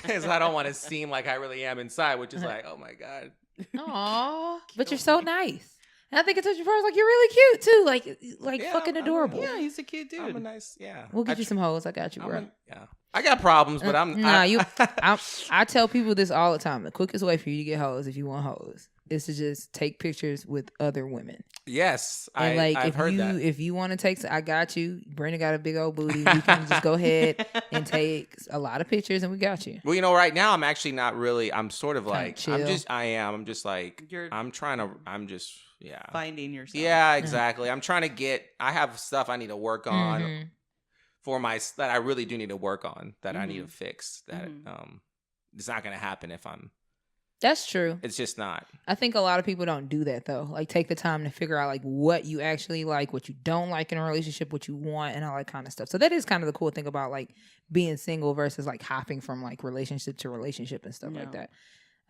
[SPEAKER 3] Because I don't want to seem like I really am inside, which is like, oh my God.
[SPEAKER 2] Aw, but you're so nice. And I think it's your first, like you're really cute too, like fucking adorable.
[SPEAKER 1] Yeah, he's a cute dude.
[SPEAKER 3] I'm a nice,
[SPEAKER 2] We'll get you some hoes. I got you, bro.
[SPEAKER 3] I got problems, but
[SPEAKER 2] I tell people this all the time. The quickest way for you to get hoes, if you want hoes, is to just take pictures with other women.
[SPEAKER 3] Yes,
[SPEAKER 2] and
[SPEAKER 3] I've heard that.
[SPEAKER 2] If you want to take, I got you. Brenda got a big old booty. We can just go ahead and take a lot of pictures, and we got you.
[SPEAKER 3] Well, right now I'm actually not really. I'm sort of like
[SPEAKER 2] chill.
[SPEAKER 3] I'm just like
[SPEAKER 1] finding yourself.
[SPEAKER 3] Yeah, exactly. I'm trying to get. I have stuff I need to work on that I really do need to work on that I need to fix. That it's not going to happen if I'm.
[SPEAKER 2] That's true.
[SPEAKER 3] It's just not.
[SPEAKER 2] I think a lot of people don't do that though. Like take the time to figure out like what you actually like, what you don't like in a relationship, what you want, and all that kind of stuff. So that is kind of the cool thing about like being single versus like hopping from like relationship to relationship and stuff like that.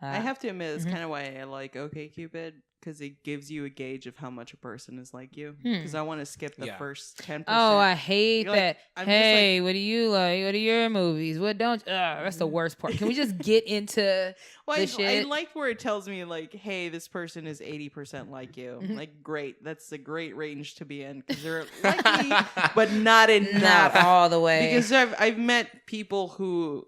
[SPEAKER 1] I have to admit, it's kind of why I like OkCupid, because it gives you a gauge of how much a person is like you. Because I want to skip the first 10%.
[SPEAKER 2] Oh, I hate that.
[SPEAKER 1] Like,
[SPEAKER 2] hey, what do you like? What are your movies? What don't you? That's the worst part. Can we just get into the shit?
[SPEAKER 1] I like where it tells me, like, hey, this person is 80% like you. Like, great. That's a great range to be in, because they're like me, but not enough.
[SPEAKER 2] Not all the way.
[SPEAKER 1] Because I've met people who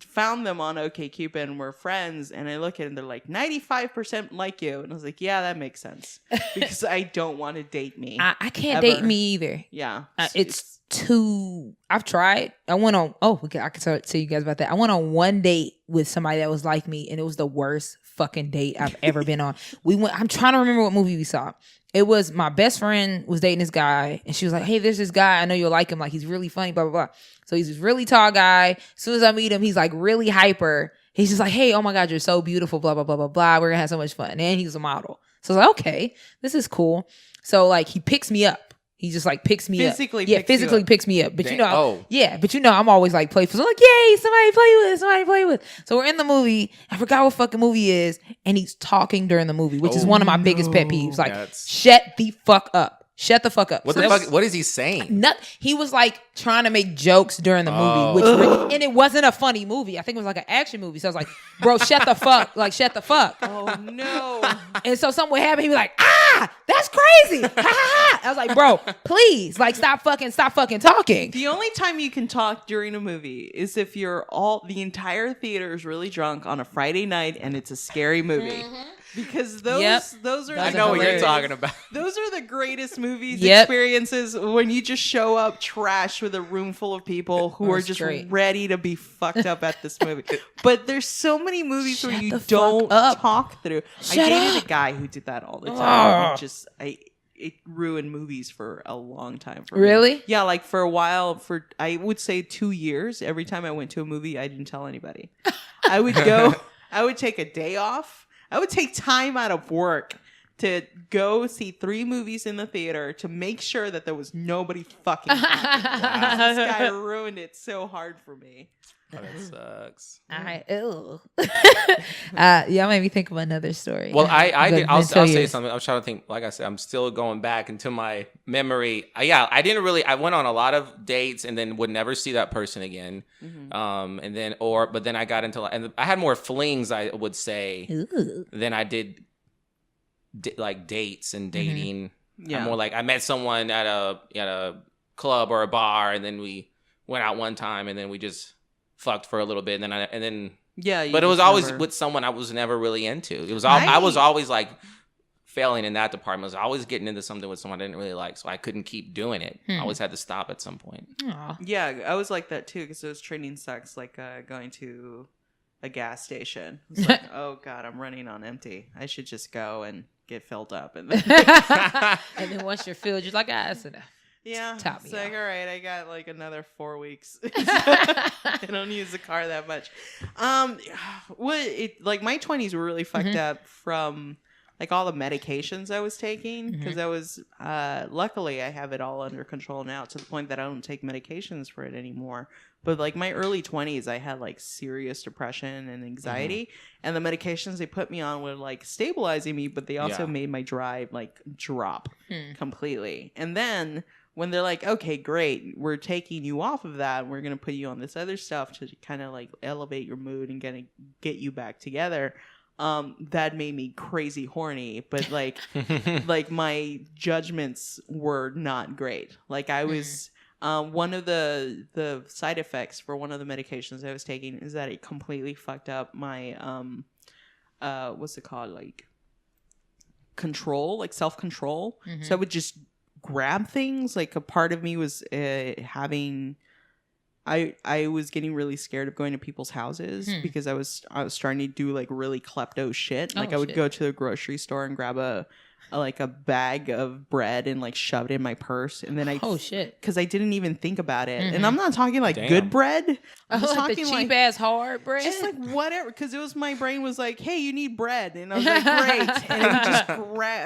[SPEAKER 1] found them on OkCupid and we're friends, and I look at it and they're like 95% like you, and I was like, yeah, that makes sense because I don't want to date me.
[SPEAKER 2] I can't
[SPEAKER 1] ever.
[SPEAKER 2] date me either.
[SPEAKER 1] Yeah,
[SPEAKER 2] It's too. I've tried. I went on. Oh, okay, I can tell you guys about that. I went on one date with somebody that was like me, and it was the worst fucking date I've ever been on. We went. I'm trying to remember what movie we saw. It was my best friend was dating this guy, and she was like, "Hey, there's this guy. I know you'll like him. Like he's really funny. Blah blah blah." So he's this really tall guy. As soon as I meet him, he's like really hyper. He's just like, "Hey, oh my God, you're so beautiful." Blah blah blah blah blah. We're gonna have so much fun. And he's a model. So I was like, "Okay, this is cool." So like he picks me up. He just like picks me up. Yeah, physically picks me up. But you know, but you know, I'm always like playful. So I'm like, yay, somebody play with. So we're in the movie. I forgot what fucking movie it is. And he's talking during the movie, which is one of my biggest pet peeves. Like, shut the fuck up. Shut the fuck up.
[SPEAKER 3] What the fuck? What is he saying?
[SPEAKER 2] He was like trying to make jokes during the movie, and it wasn't a funny movie. I think it was like an action movie. So I was like, bro, shut the fuck. Like, shut the fuck.
[SPEAKER 1] Oh, no.
[SPEAKER 2] And so something would happen. He'd be like, that's crazy. Ha, ha, ha. I was like, bro, please, like, stop fucking talking.
[SPEAKER 1] The only time you can talk during a movie is if the entire theater is really drunk on a Friday night and it's a scary movie. Mm-hmm. Because those are
[SPEAKER 3] I know what you're talking about.
[SPEAKER 1] Those are the greatest movies experiences when you just show up trash with a room full of people who are just ready to be fucked up at this movie. But there's so many movies where you don't talk through. I dated a guy who did that all the time. It ruined movies for a long time for me.
[SPEAKER 2] Really?
[SPEAKER 1] Yeah, like for a while, I would say 2 years, every time I went to a movie, I didn't tell anybody. I would take a day off. I would take time out of work to go see 3 movies in the theater to make sure that there was nobody fucking wow. This guy ruined it so hard for me.
[SPEAKER 3] Oh, that sucks.
[SPEAKER 2] Y'all made me think of another story.
[SPEAKER 3] Well, I'll say something. I was trying to think. Like I said, I'm still going back into my memory. I didn't really. I went on a lot of dates and then would never see that person again. Mm-hmm. But then I got into and I had more flings. I would say than I did like dates and dating. Mm-hmm. Yeah, I'm more like I met someone at a club or a bar, and then we went out one time, and then we just fucked for a little bit, and then but it was always with someone I was never really into. It was I was always like failing in that department. I was always getting into something with someone I didn't really like, so I couldn't keep doing it. I always had to stop at some point.
[SPEAKER 2] Aww.
[SPEAKER 1] Yeah, I was like that too because it was trading sex, like going to a gas station. It's like, oh God, I'm running on empty. I should just go and get filled up, and then
[SPEAKER 2] and then once you're filled, you're like, that's enough.
[SPEAKER 1] Yeah, it's like, all right, I got like another 4 weeks. I don't use the car that much. My 20s were really fucked up from like all the medications I was taking because I was luckily I have it all under control now to the point that I don't take medications for it anymore. But like my early 20s, I had like serious depression and anxiety, and the medications they put me on were like stabilizing me, but they also made my drive like drop completely. And then when they're like, okay, great, we're taking you off of that, and we're going to put you on this other stuff to kind of like elevate your mood and get you back together. That made me crazy horny, but like, like my judgments were not great. Like I was, one of the side effects for one of the medications I was taking is that it completely fucked up my, what's it called? Like control, like self-control. So I would just grab things. Like a part of me was I was getting really scared of going to people's houses because I was starting to do like really klepto shit. Like I would go to the grocery store and grab a bag of bread and like shove it in my purse, and then because I didn't even think about it. And I'm not talking like good bread. I'm just talking
[SPEAKER 2] the cheap ass hard bread.
[SPEAKER 1] Just like whatever, because it was my brain was like, hey, you need bread, and I was like, great, and I just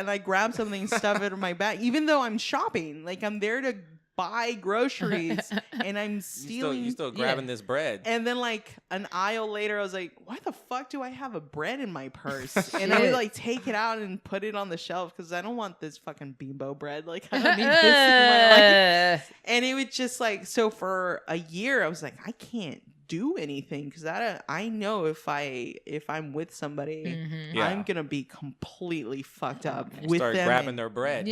[SPEAKER 1] I grabbed something and stuff it in my bag, even though I'm shopping. Like I'm there to buy groceries and I'm stealing.
[SPEAKER 3] You still grabbing this bread.
[SPEAKER 1] And then like an aisle later, I was like, why the fuck do I have a bread in my purse? And I would like take it out and put it on the shelf because I don't want this fucking bimbo bread. Like I don't need this in my life. And it would just like, so for a year, I was like, I can't do anything because I know if I'm with somebody, I'm gonna be completely fucked up with
[SPEAKER 3] start
[SPEAKER 1] them.
[SPEAKER 3] Grabbing their bread.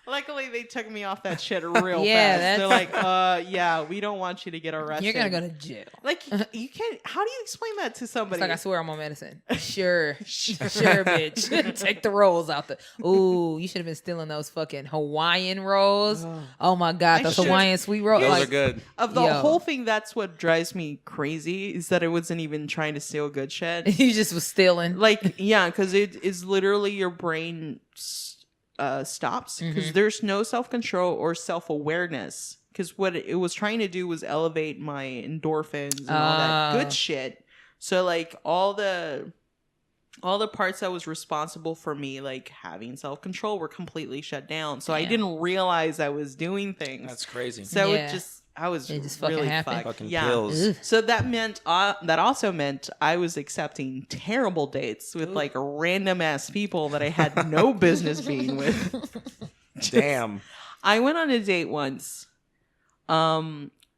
[SPEAKER 1] Luckily, Apparently, they took me off that shit real
[SPEAKER 2] Yeah,
[SPEAKER 1] fast. They're like, yeah, we don't want you to get arrested.
[SPEAKER 2] You're gonna go to jail.
[SPEAKER 1] Like, you can't. How do you explain that to somebody?
[SPEAKER 2] It's like, I swear I'm on medicine. Sure, bitch. Take the rolls out the. Ooh, you should have been stealing those fucking Hawaiian rolls. Oh my god, those Hawaiian sweet rolls.
[SPEAKER 3] Those are good.
[SPEAKER 1] Of the whole thing, that's what drives me crazy is that it wasn't even trying to steal good shit.
[SPEAKER 2] You just was stealing.
[SPEAKER 1] Like, yeah, because it is literally your brain stops because there's no self-control or self-awareness. Because what it was trying to do was elevate my endorphins and all that good shit. So like all the parts that was responsible for me like having self-control were completely shut down. So I didn't realize I was doing things.
[SPEAKER 3] That's crazy.
[SPEAKER 1] So it just really fucked.
[SPEAKER 3] Fucking
[SPEAKER 1] yeah.
[SPEAKER 3] pills.
[SPEAKER 1] So that also meant I was accepting terrible dates with like random ass people that I had no business being with.
[SPEAKER 3] Damn.
[SPEAKER 1] I went on a date once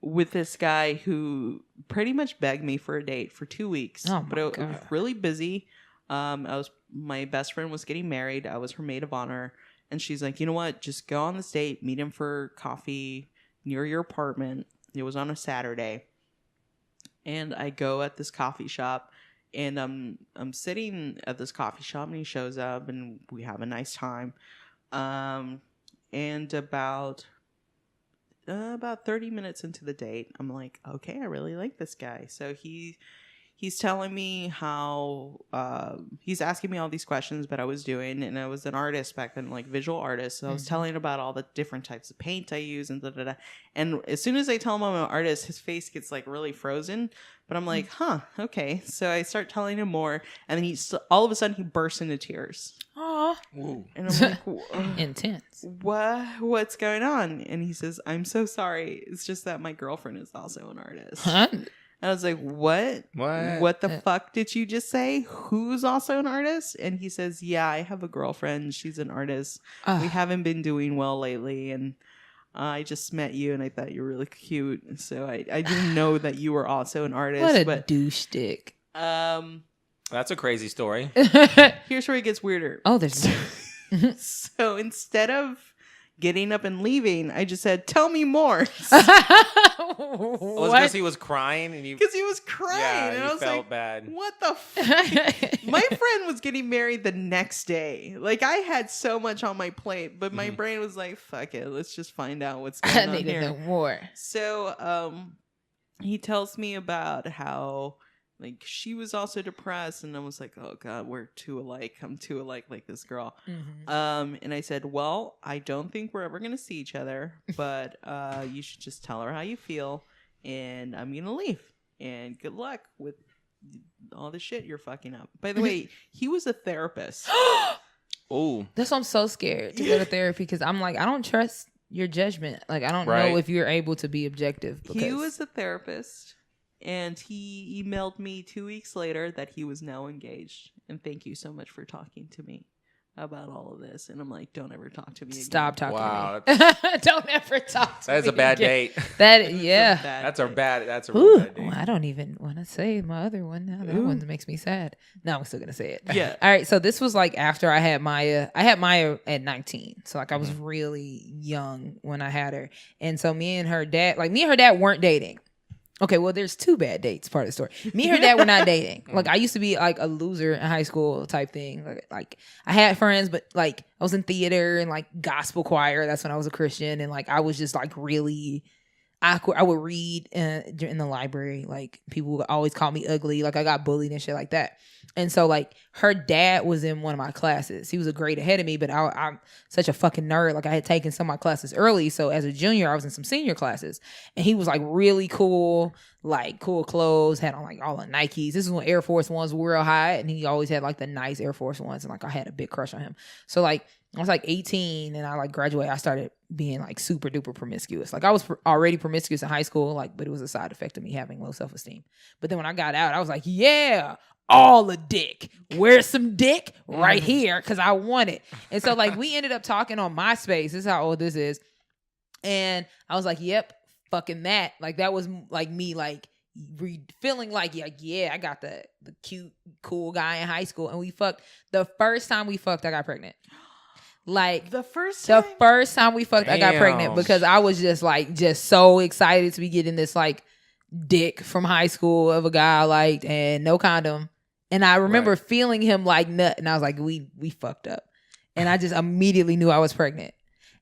[SPEAKER 1] with this guy who pretty much begged me for a date for 2 weeks. But it was really busy. My best friend was getting married. I was her maid of honor. And she's like, you know what? Just go on this date, meet him for coffee near your apartment. It was on a Saturday. And I go at this coffee shop and I'm sitting at this coffee shop and he shows up and we have a nice time. And about 30 minutes into the date, I'm like, okay, I really like this guy. So he's telling me how he's asking me all these questions about what I was doing, and I was an artist back then, like visual artist. So I was telling about all the different types of paint I use and da. And as soon as I tell him I'm an artist, his face gets like really frozen. But I'm like, huh, okay. So I start telling him more, and then all of a sudden he bursts into tears.
[SPEAKER 2] Aww.
[SPEAKER 1] And I'm like,
[SPEAKER 2] intense.
[SPEAKER 1] What's going on? And he says, I'm so sorry. It's just that my girlfriend is also an artist.
[SPEAKER 2] Huh?
[SPEAKER 1] I was like, what? What the fuck did you just say? Who's also an artist? And he says, yeah, I have a girlfriend. She's an artist. We haven't been doing well lately. And I just met you and I thought you were really cute. And so I didn't know that you were also an artist.
[SPEAKER 2] What a douche stick.
[SPEAKER 3] That's a crazy story.
[SPEAKER 1] Here's where it gets weirder.
[SPEAKER 2] Oh, there's
[SPEAKER 1] So instead of getting up and leaving, I just said, tell me more.
[SPEAKER 3] Was because he was crying and you?
[SPEAKER 1] Because he was crying,
[SPEAKER 3] Yeah,
[SPEAKER 1] and
[SPEAKER 3] you
[SPEAKER 1] I was
[SPEAKER 3] felt
[SPEAKER 1] like,
[SPEAKER 3] bad.
[SPEAKER 1] "What the fuck?" My friend was getting married the next day. Like I had so much on my plate, but my brain was like, "Fuck it, let's just find out what's going
[SPEAKER 2] I
[SPEAKER 1] on
[SPEAKER 2] need to
[SPEAKER 1] here."
[SPEAKER 2] know more.
[SPEAKER 1] So, he tells me about how like she was also depressed, and I was like, "Oh God, we're too alike. I'm too alike like this girl." And I said, "Well, I don't think we're ever gonna see each other, but you should just tell her how you feel, and I'm gonna leave. And good luck with all the shit you're fucking up." By the way, he was a therapist.
[SPEAKER 3] Oh,
[SPEAKER 2] that's why I'm so scared to go to therapy because I'm like, I don't trust your judgment. Like, I don't know if you're able to be objective.
[SPEAKER 1] He was a therapist. And he emailed me 2 weeks later that he was now engaged. And thank you so much for talking to me about all of this. And I'm like, don't ever talk to me again.
[SPEAKER 2] Stop talking
[SPEAKER 3] wow.
[SPEAKER 2] to me. Don't ever talk to me.
[SPEAKER 3] That is a bad
[SPEAKER 2] again.
[SPEAKER 3] date.
[SPEAKER 2] That's
[SPEAKER 3] a real bad date.
[SPEAKER 2] Well, I don't even want to say my other one now. That one makes me sad. No, I'm still gonna say it.
[SPEAKER 1] Yeah.
[SPEAKER 2] All right. So this was like after I had Maya. I had Maya at 19. So like I was really young when I had her. And so me and her dad weren't dating. Okay, well, there's two bad dates, part of the story. Me and her dad were not dating. Like, I used to be, like, a loser in high school type thing. Like, I had friends, but, like, I was in theater and, like, gospel choir. That's when I was a Christian. And, like, I was just, like, really awkward. I would read in the library. Like, people would always call me ugly. Like, I got bullied and shit like that. And so, like, her dad was in one of my classes. He was a grade ahead of me, but I'm such a fucking nerd. Like, I had taken some of my classes early. So, as a junior, I was in some senior classes. And he was, like, really cool, like, cool clothes, had on, like, all the Nikes. This is when Air Force Ones were real high. And he always had, like, the nice Air Force Ones. And, like, I had a big crush on him. So, like, I was, like, 18, and I, like, graduated. I started being, like, super duper promiscuous. Like, I was already promiscuous in high school, like, but it was a side effect of me having low self-esteem. But then when I got out, I was like, yeah, all the dick. Where's some dick? Right here, because I want it. And so, like, we ended up talking on MySpace. This is how old this is. And I was like, yep, fucking that. Like, that was, like, me, like, feeling like, yeah, I got the cute, cool guy in high school. And we fucked. The first time we fucked, I got pregnant. Like
[SPEAKER 1] The first
[SPEAKER 2] time we fucked, I got pregnant because I was just so excited to be getting this like dick from high school of a guy I liked and no condom. And I remember feeling him like nut, and I was like, we fucked up. And I just immediately knew I was pregnant.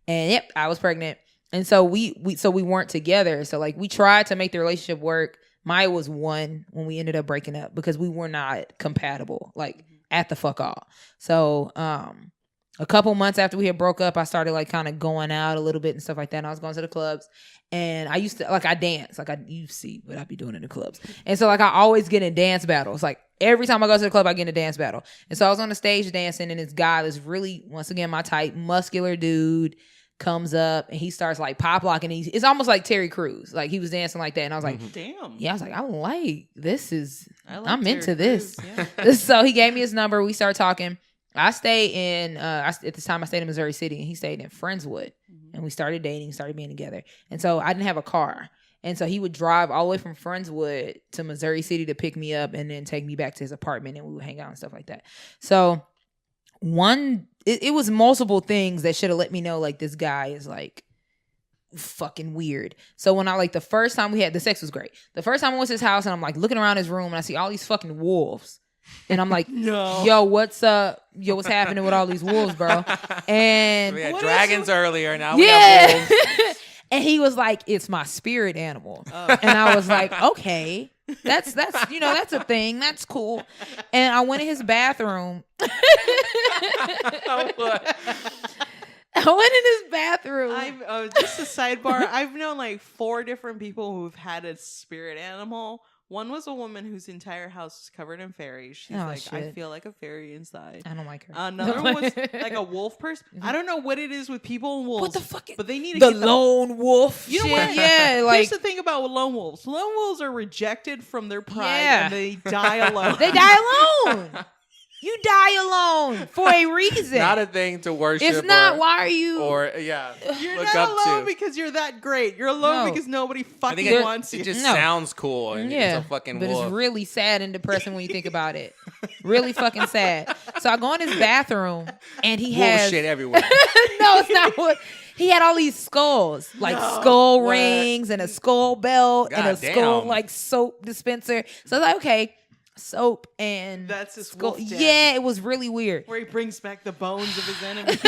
[SPEAKER 2] And yep, I was pregnant. And so we weren't together. So like we tried to make the relationship work. Maya was 1 when we ended up breaking up because we were not compatible, like at the fuck all. So a couple months after we had broke up, I started like kind of going out a little bit and stuff like that. And I was going to the clubs, and I used to like I dance, like you see what I be doing in the clubs. And so like I always get in dance battles. Like every time I go to the club, I get in a dance battle. And so I was on the stage dancing, and this guy, this really, once again, my type, muscular dude, comes up and he starts like pop locking. It's almost like Terry Crews. Like he was dancing like that. And I was like,
[SPEAKER 1] damn.
[SPEAKER 2] Yeah, I was like, I'm into
[SPEAKER 1] Terry
[SPEAKER 2] this.
[SPEAKER 1] Crews, yeah.
[SPEAKER 2] So he gave me his number. We started talking. I stayed in, at this time I stayed in Missouri City, and he stayed in Friendswood. And we started dating, started being together. And so I didn't have a car. And so he would drive all the way from Friendswood to Missouri City to pick me up and then take me back to his apartment, and we would hang out and stuff like that. So it was multiple things that should have let me know like this guy is like fucking weird. So when I like the first time we had the sex was great. The first time I went to his house and I'm like looking around his room and I see all these fucking wolves. And I'm like,
[SPEAKER 1] no.
[SPEAKER 2] Yo, what's up? Yo, what's happening with all these wolves, bro? And
[SPEAKER 3] we had dragons earlier. Now we have wolves.
[SPEAKER 2] And he was like, it's my spirit animal. And I was like, okay, that's that's a thing. That's cool. And I went in his bathroom. I went in his bathroom.
[SPEAKER 1] Just a sidebar. I've known like 4 different people who've had a spirit animal. One was a woman whose entire house was covered in fairies. She's like, shit. I feel like a fairy inside.
[SPEAKER 2] I don't like her.
[SPEAKER 1] Another one was like a wolf person. I don't know what it is with people and wolves.
[SPEAKER 2] What the fuck?
[SPEAKER 1] But they need to
[SPEAKER 2] the
[SPEAKER 1] get
[SPEAKER 2] lone wolf.
[SPEAKER 1] You know
[SPEAKER 2] shit.
[SPEAKER 1] what?
[SPEAKER 2] Yeah, like
[SPEAKER 1] here's the thing about lone wolves. Lone wolves are rejected from their pride and they die alone.
[SPEAKER 2] They die alone. You die alone for a reason.
[SPEAKER 3] Not a thing to worship.
[SPEAKER 2] It's not. Why are you?
[SPEAKER 3] Or yeah,
[SPEAKER 1] you're
[SPEAKER 3] look
[SPEAKER 1] not
[SPEAKER 3] up
[SPEAKER 1] alone
[SPEAKER 3] to.
[SPEAKER 1] because you're that great. You're alone because nobody fucking wants you.
[SPEAKER 3] It just sounds cool. And
[SPEAKER 2] yeah,
[SPEAKER 3] it's a fucking
[SPEAKER 2] but
[SPEAKER 3] wolf.
[SPEAKER 2] it's really sad and depressing when you think about it. Really fucking sad. So I go in his bathroom and he has
[SPEAKER 3] shit everywhere.
[SPEAKER 2] No, it's not what. He had all these skulls, like skull rings and a skull belt and a skull like soap dispenser. So I was like, okay. Soap and
[SPEAKER 1] that's his
[SPEAKER 2] skull.
[SPEAKER 1] wolf den.
[SPEAKER 2] Yeah, it was really weird.
[SPEAKER 1] Where he brings back the bones of his enemies.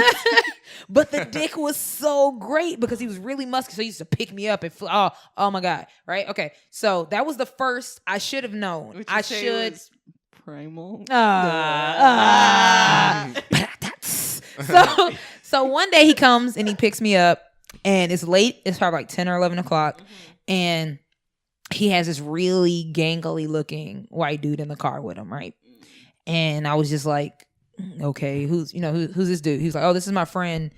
[SPEAKER 2] But the dick was so great because he was really muscular. So he used to pick me up and oh my God. Right? Okay. So that was the first I should have known.
[SPEAKER 1] Would you
[SPEAKER 2] I
[SPEAKER 1] say
[SPEAKER 2] should
[SPEAKER 1] it was primal.
[SPEAKER 2] So one day he comes and he picks me up and it's late. It's probably like 10 or 11 o'clock. And he has this really gangly looking white dude in the car with him, right? And I was just like, okay, who's this dude? He's like, oh, this is my friend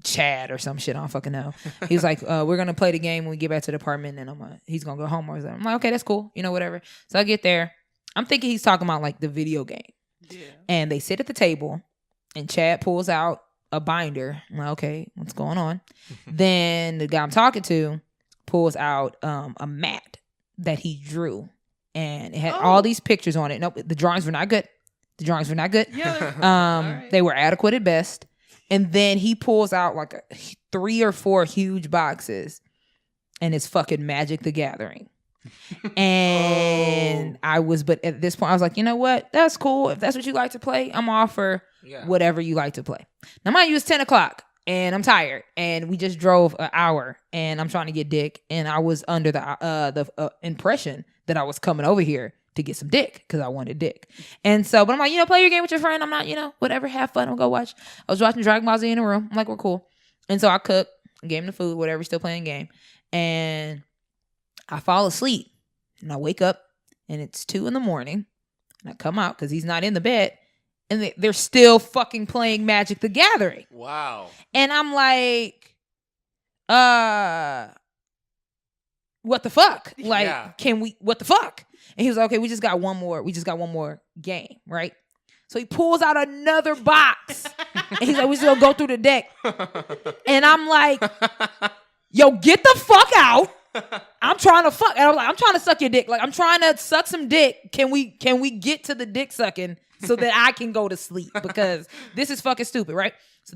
[SPEAKER 2] Chad or some shit. I don't fucking know. He's like, we're gonna play the game when we get back to the apartment, and he's gonna go home or something. I'm like, okay, that's cool, whatever. So I get there. I'm thinking he's talking about like the video game. Yeah. And they sit at the table, and Chad pulls out a binder. I'm like, okay, what's going on? Then the guy I'm talking to pulls out a mat that he drew, and it had all these pictures on it. Nope, the drawings were not good.
[SPEAKER 1] Yeah,
[SPEAKER 2] they were adequate at best. And then he pulls out like 3 or 4 huge boxes, and it's fucking Magic the Gathering. And but at this point I was like, you know what? That's cool. If that's what you like to play, I'm all for whatever you like to play. Now mind you, it's 10 o'clock. And I'm tired, and we just drove an hour, and I'm trying to get dick, and I was under the impression that I was coming over here to get some dick because I wanted dick. And so, but I'm like, play your game with your friend. I'm not, whatever, have fun. I'll go watch. I was watching Dragon Ball Z in the room. I'm like, we're cool. And so I cook, gave him the food, whatever, still playing game, and I fall asleep, and I wake up, and it's 2 a.m, and I come out because he's not in the bed. And they're still fucking playing Magic the Gathering.
[SPEAKER 3] Wow. And
[SPEAKER 2] I'm like, what the fuck? Like, what the fuck? And he was like, okay, we just got one more game, right? So he pulls out another box. And he's like, we just gonna go through the deck. And I'm like, yo, get the fuck out. I'm trying to fuck. And I was like, I'm trying to suck your dick. Like, I'm trying to suck some dick. Can we get to the dick sucking so that I can go to sleep? Because this is fucking stupid, right? So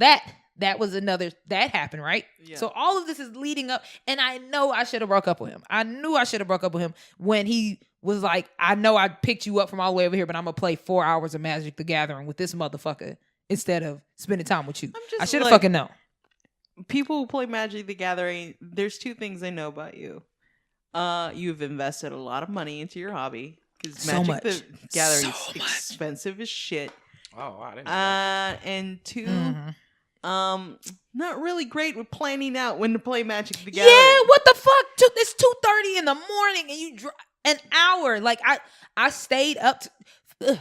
[SPEAKER 2] that was another, that happened, right? Yeah. So all of this is leading up, and I know I should have broke up with him. I knew I should have broke up with him when he was like, I know I picked you up from all the way over here, but I'm going to play 4 hours of Magic the Gathering with this motherfucker instead of spending time with you. I should have fucking known.
[SPEAKER 1] People who play Magic the Gathering, there's two things I know about you. You've invested a lot of money into your hobby because Magic the Gathering is expensive as shit.
[SPEAKER 3] Oh, I didn't know that.
[SPEAKER 1] And two, not really great with planning out when to play Magic the Gathering.
[SPEAKER 2] Yeah, what the fuck? It's 2:30 in the morning and you an hour. Like I stayed up to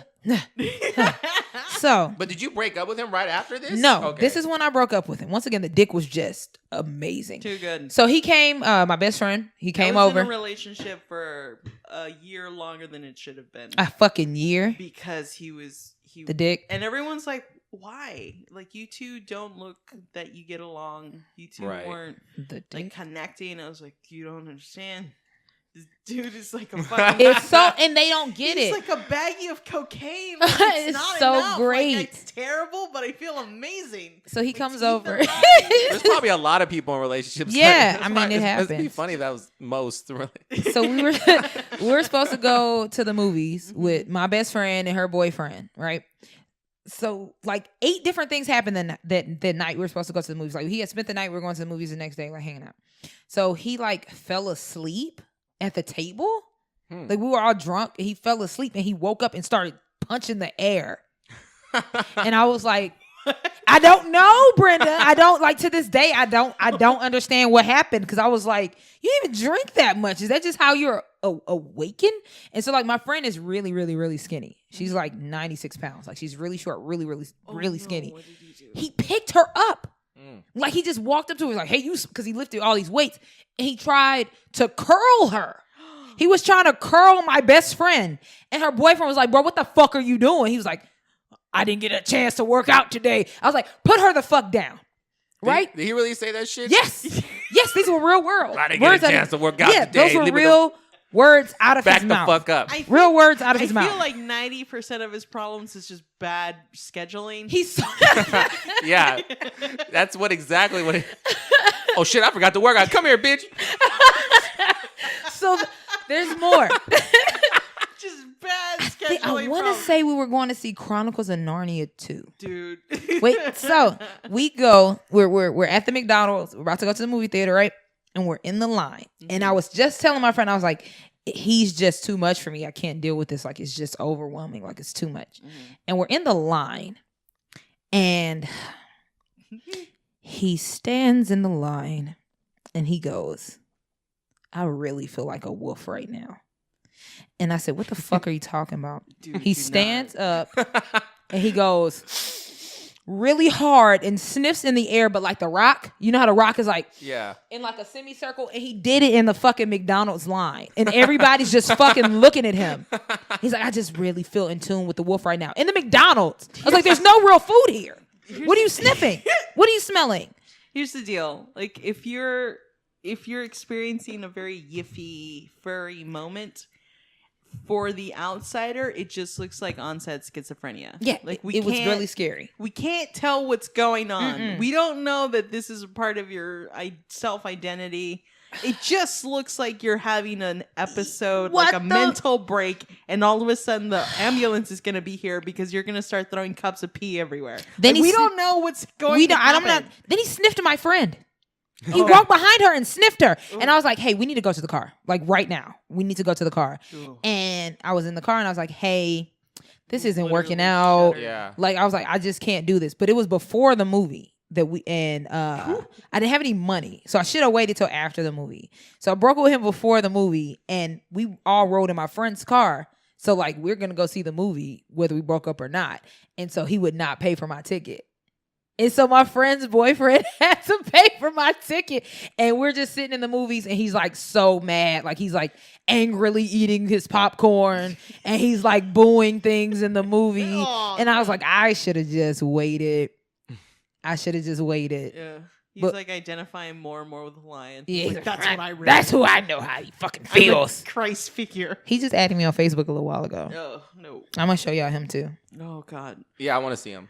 [SPEAKER 2] so.
[SPEAKER 3] But did you break up with him right after this?
[SPEAKER 2] No, okay. This is when I broke up with him. Once again, the dick was just amazing.
[SPEAKER 1] Too good.
[SPEAKER 2] So he came, my best friend, he came over.
[SPEAKER 1] I was in a relationship for a year longer than it should have been.
[SPEAKER 2] A fucking year?
[SPEAKER 1] Because he
[SPEAKER 2] the dick.
[SPEAKER 1] And everyone's like, why? Like, you two don't look that you get along. You two weren't like connecting. I was like, you don't understand. This dude is like a fucking.
[SPEAKER 2] It's so, and they don't get it.
[SPEAKER 1] It's like a baggie of cocaine. Like, it's not
[SPEAKER 2] so
[SPEAKER 1] enough.
[SPEAKER 2] great.
[SPEAKER 1] Like, it's terrible, but I feel amazing.
[SPEAKER 2] So he comes over.
[SPEAKER 3] There's probably a lot of people in relationships.
[SPEAKER 2] Yeah, I mean, it happens.
[SPEAKER 3] It'd be funny if that was most. Really.
[SPEAKER 2] So we were supposed to go to the movies with my best friend and her boyfriend, right? So like 8 different things happened that night we were supposed to go to the movies. Like he had spent the night, we were going to the movies the next day, like hanging out. So he like fell asleep at the table. Like we were all drunk and he fell asleep and he woke up and started punching the air. And I was like, I don't know, Brenda. I don't like to this day. I don't understand what happened. Cause I was like, you didn't even drink that much. Is that just how you're awakened? And so like my friend is really, really, really skinny. She's like 96 pounds. Like she's really short, really, really, really skinny.
[SPEAKER 1] What did he do?
[SPEAKER 2] He picked her up. Like he just walked up to her, like, hey, you, because he lifted all these weights and he tried to curl her. He was trying to curl my best friend. And her boyfriend was like, bro, what the fuck are you doing? He was like, I didn't get a chance to work out today. I was like, put her the fuck down. Right?
[SPEAKER 3] Did he really say that shit?
[SPEAKER 2] Yes. Yes, these were real words.
[SPEAKER 3] I didn't get a chance to work out today.
[SPEAKER 2] Those were real words out of his mouth.
[SPEAKER 3] Back the fuck up.
[SPEAKER 2] Real words out of his mouth.
[SPEAKER 1] I feel like 90% of his problems is just bad scheduling.
[SPEAKER 3] Yeah. That's exactly what it... Oh shit, I forgot to work out. Come here, bitch.
[SPEAKER 2] So there's more.
[SPEAKER 1] Just bad scheduling.
[SPEAKER 2] I want to say we were going to see Chronicles of Narnia 2.
[SPEAKER 1] Dude.
[SPEAKER 2] Wait, so we go, we're at the McDonald's, we're about to go to the movie theater, right? And we're in the line. And I was just telling my friend, I was like, he's just too much for me. I can't deal with this. Like, it's just overwhelming. Like, it's too much. And we're in the line. And he stands in the line and he goes, I really feel like a wolf right now. And I said, what the fuck are you talking about?
[SPEAKER 1] Dude,
[SPEAKER 2] he stands up and he goes really hard and sniffs in the air, but like the Rock. You know how the Rock is like in like a semicircle, and he did it in the fucking McDonald's line. And everybody's just fucking looking at him. He's like, I just really feel in tune with the wolf right now. In the McDonald's. I was like, there's no real food here. What are you sniffing? What are you smelling?
[SPEAKER 1] Here's the deal. Like, if you're experiencing a very yiffy, furry moment, for the outsider, it just looks like onset schizophrenia.
[SPEAKER 2] Yeah,
[SPEAKER 1] like
[SPEAKER 2] it was really scary.
[SPEAKER 1] We can't tell what's going on. We don't know that this is a part of your self-identity. It just looks like you're having an episode, like a mental break, and all of a sudden the ambulance is going to be here because you're going to start throwing cups of pee everywhere. Then we don't know what's going on.
[SPEAKER 2] Then he sniffed my friend. He walked behind her and sniffed her. Ooh. And I was like, hey, we need to go to the car. Like right now. We need to go to the car. Ooh. And I was in the car and I was like, hey, this isn't working out.
[SPEAKER 3] Yeah.
[SPEAKER 2] Like I was like, I just can't do this. But it was before the movie that I didn't have any money. So I should have waited till after the movie. So I broke up with him before the movie and we all rode in my friend's car. So like we're gonna go see the movie whether we broke up or not. And so he would not pay for my ticket. And so my friend's boyfriend had to pay for my ticket. And we're just sitting in the movies and he's like so mad. Like he's like angrily eating his popcorn and he's like booing things in the movie. And I was like, I should have just waited.
[SPEAKER 1] Yeah. He's
[SPEAKER 2] But-
[SPEAKER 1] like identifying more and more with the lion.
[SPEAKER 2] Yeah,
[SPEAKER 1] He's like, that's what I really
[SPEAKER 2] That's who
[SPEAKER 1] want.
[SPEAKER 2] I know how he fucking
[SPEAKER 1] I'm the
[SPEAKER 2] feels.
[SPEAKER 1] Christ figure.
[SPEAKER 2] He just added me on Facebook a little while ago.
[SPEAKER 1] Oh no.
[SPEAKER 2] I'm gonna show y'all him too.
[SPEAKER 1] Oh God.
[SPEAKER 3] Yeah, I want to see him.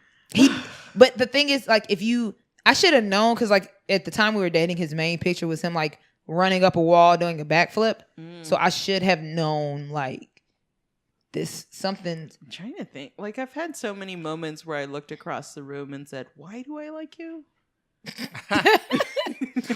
[SPEAKER 2] But the thing is, like, I should have known because, like, at the time we were dating, his main picture was him like running up a wall doing a backflip. So I should have known, like, something.
[SPEAKER 1] I'm trying to think. Like, I've had so many moments where I looked across the room and said, "Why do I like you?"